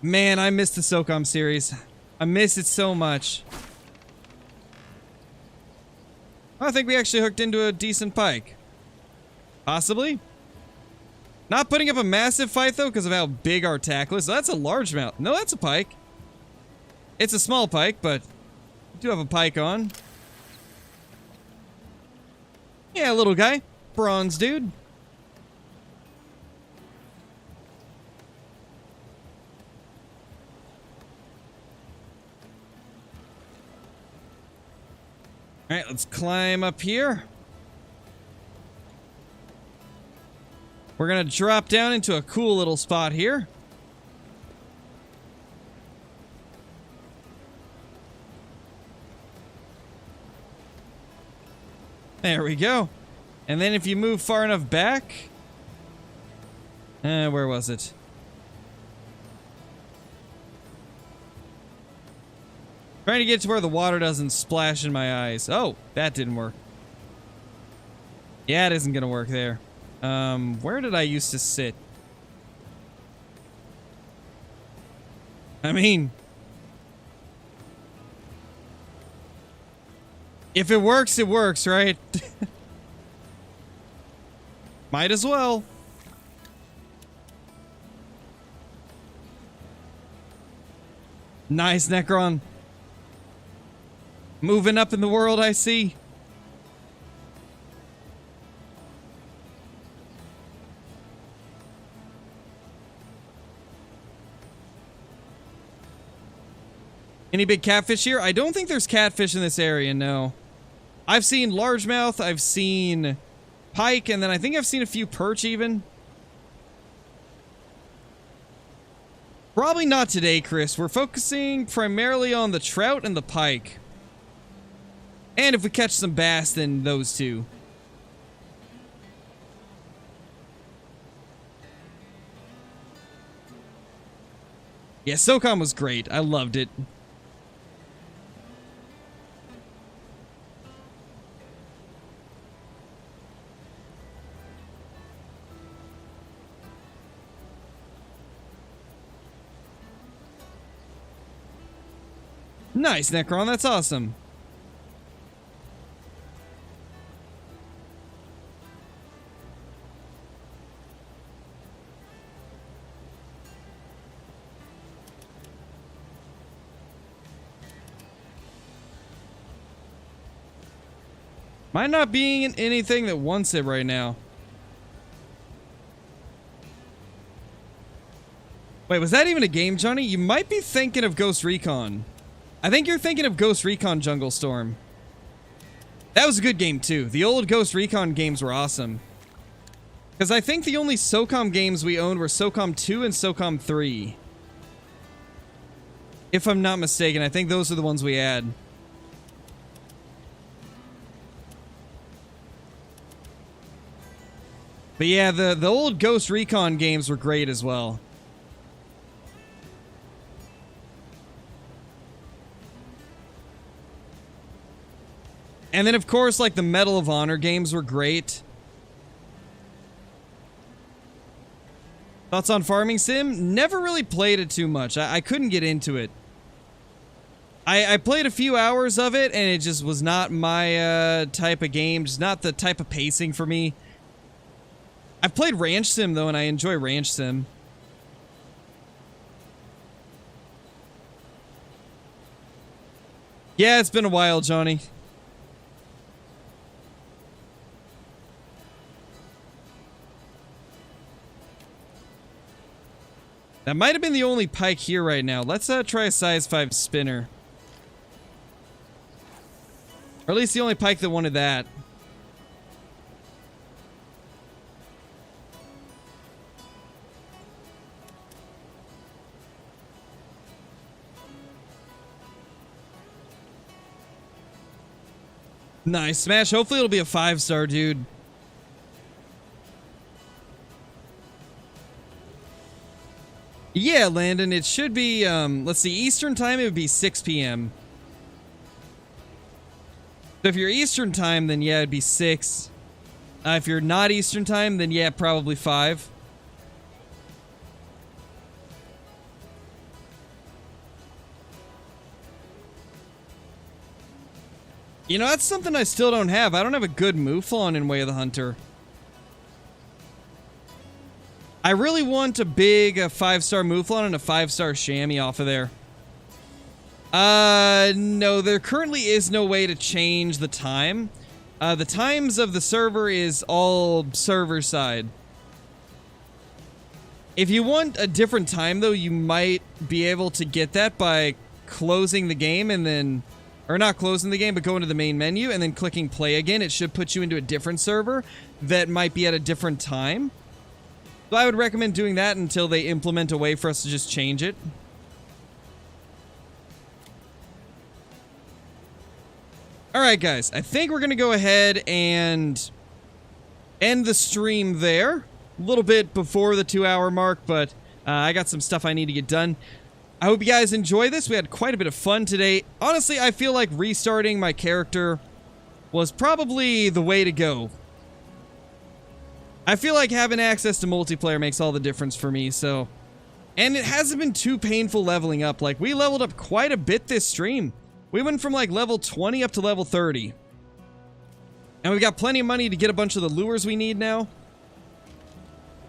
[SPEAKER 1] Man, I miss the SOCOM series. I miss it so much. I think we actually hooked into a decent pike. Possibly. Not putting up a massive fight, though, because of how big our tackle is. So that's a largemouth. No, that's a pike. It's a small pike, but we do have a pike on. Yeah, little guy. Bronze dude. Alright, let's climb up here. We're gonna drop down into a cool little spot here. There we go. And then if you move far enough back... where was it? Trying to get to where the water doesn't splash in my eyes. Oh, that didn't work. Yeah, it isn't gonna work there. Where did I used to sit? I mean... if it works, right? Might as well. Nice, Necron. Moving up in the world, I see. Any big catfish here? I don't think there's catfish in this area, no. I've seen largemouth, I've seen pike, and then I think I've seen a few perch even. Probably not today, Chris. We're focusing primarily on the trout and the pike. And if we catch some bass, then those two. Yeah, SOCOM was great. I loved it. Nice, Necron. That's awesome. Might not be anything that wants it right now. Wait, was that even a game, Johnny? You might be thinking of Ghost Recon. I think you're thinking of Ghost Recon Jungle Storm. That was a good game, too. The old Ghost Recon games were awesome. Because I think the only SOCOM games we owned were SOCOM 2 and SOCOM 3. If I'm not mistaken, I think those are the ones we had. But yeah, the old Ghost Recon games were great as well. And then, of course, like, the Medal of Honor games were great. Thoughts on Farming Sim? Never really played it too much. I couldn't get into it. I played a few hours of it, and it just was not my type of game. Just not the type of pacing for me. I've played Ranch Sim, though, and I enjoy Ranch Sim. Yeah, it's been a while, Johnny. That might have been the only pike here right now. Let's try a size 5 spinner. Or at least the only pike that wanted that. Nice smash. Hopefully it'll be a 5-star, dude. Yeah, Landon, it should be, let's see, Eastern time, it would be 6 p.m. So if you're Eastern time, then yeah, it'd be 6. If you're not Eastern time, then yeah, probably 5. You know, that's something I still don't have. I don't have a good Mouflon in Way of the Hunter. I really want a big 5-star Mouflon and a 5-star Chamois off of there. No, there currently is no way to change the time. The times of the server is all server side. If you want a different time, though, you might be able to get that by closing the game and then... Or not closing the game, but going to the main menu and then clicking play again. It should put you into a different server that might be at a different time. So I would recommend doing that until they implement a way for us to just change it. Alright guys, I think we're going to go ahead and end the stream there. A little bit before the 2-hour mark, but I got some stuff I need to get done. I hope you guys enjoy this. We had quite a bit of fun today. Honestly, I feel like restarting my character was probably the way to go. I feel like having access to multiplayer makes all the difference for me, so... And it hasn't been too painful leveling up. Like, we leveled up quite a bit this stream. We went from, like, level 20 up to level 30. And we've got plenty of money to get a bunch of the lures we need now.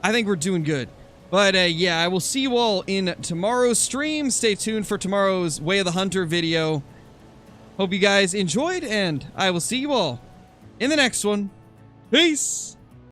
[SPEAKER 1] I think we're doing good. But, yeah, I will see you all in tomorrow's stream. Stay tuned for tomorrow's Way of the Hunter video. Hope you guys enjoyed, and I will see you all in the next one. Peace!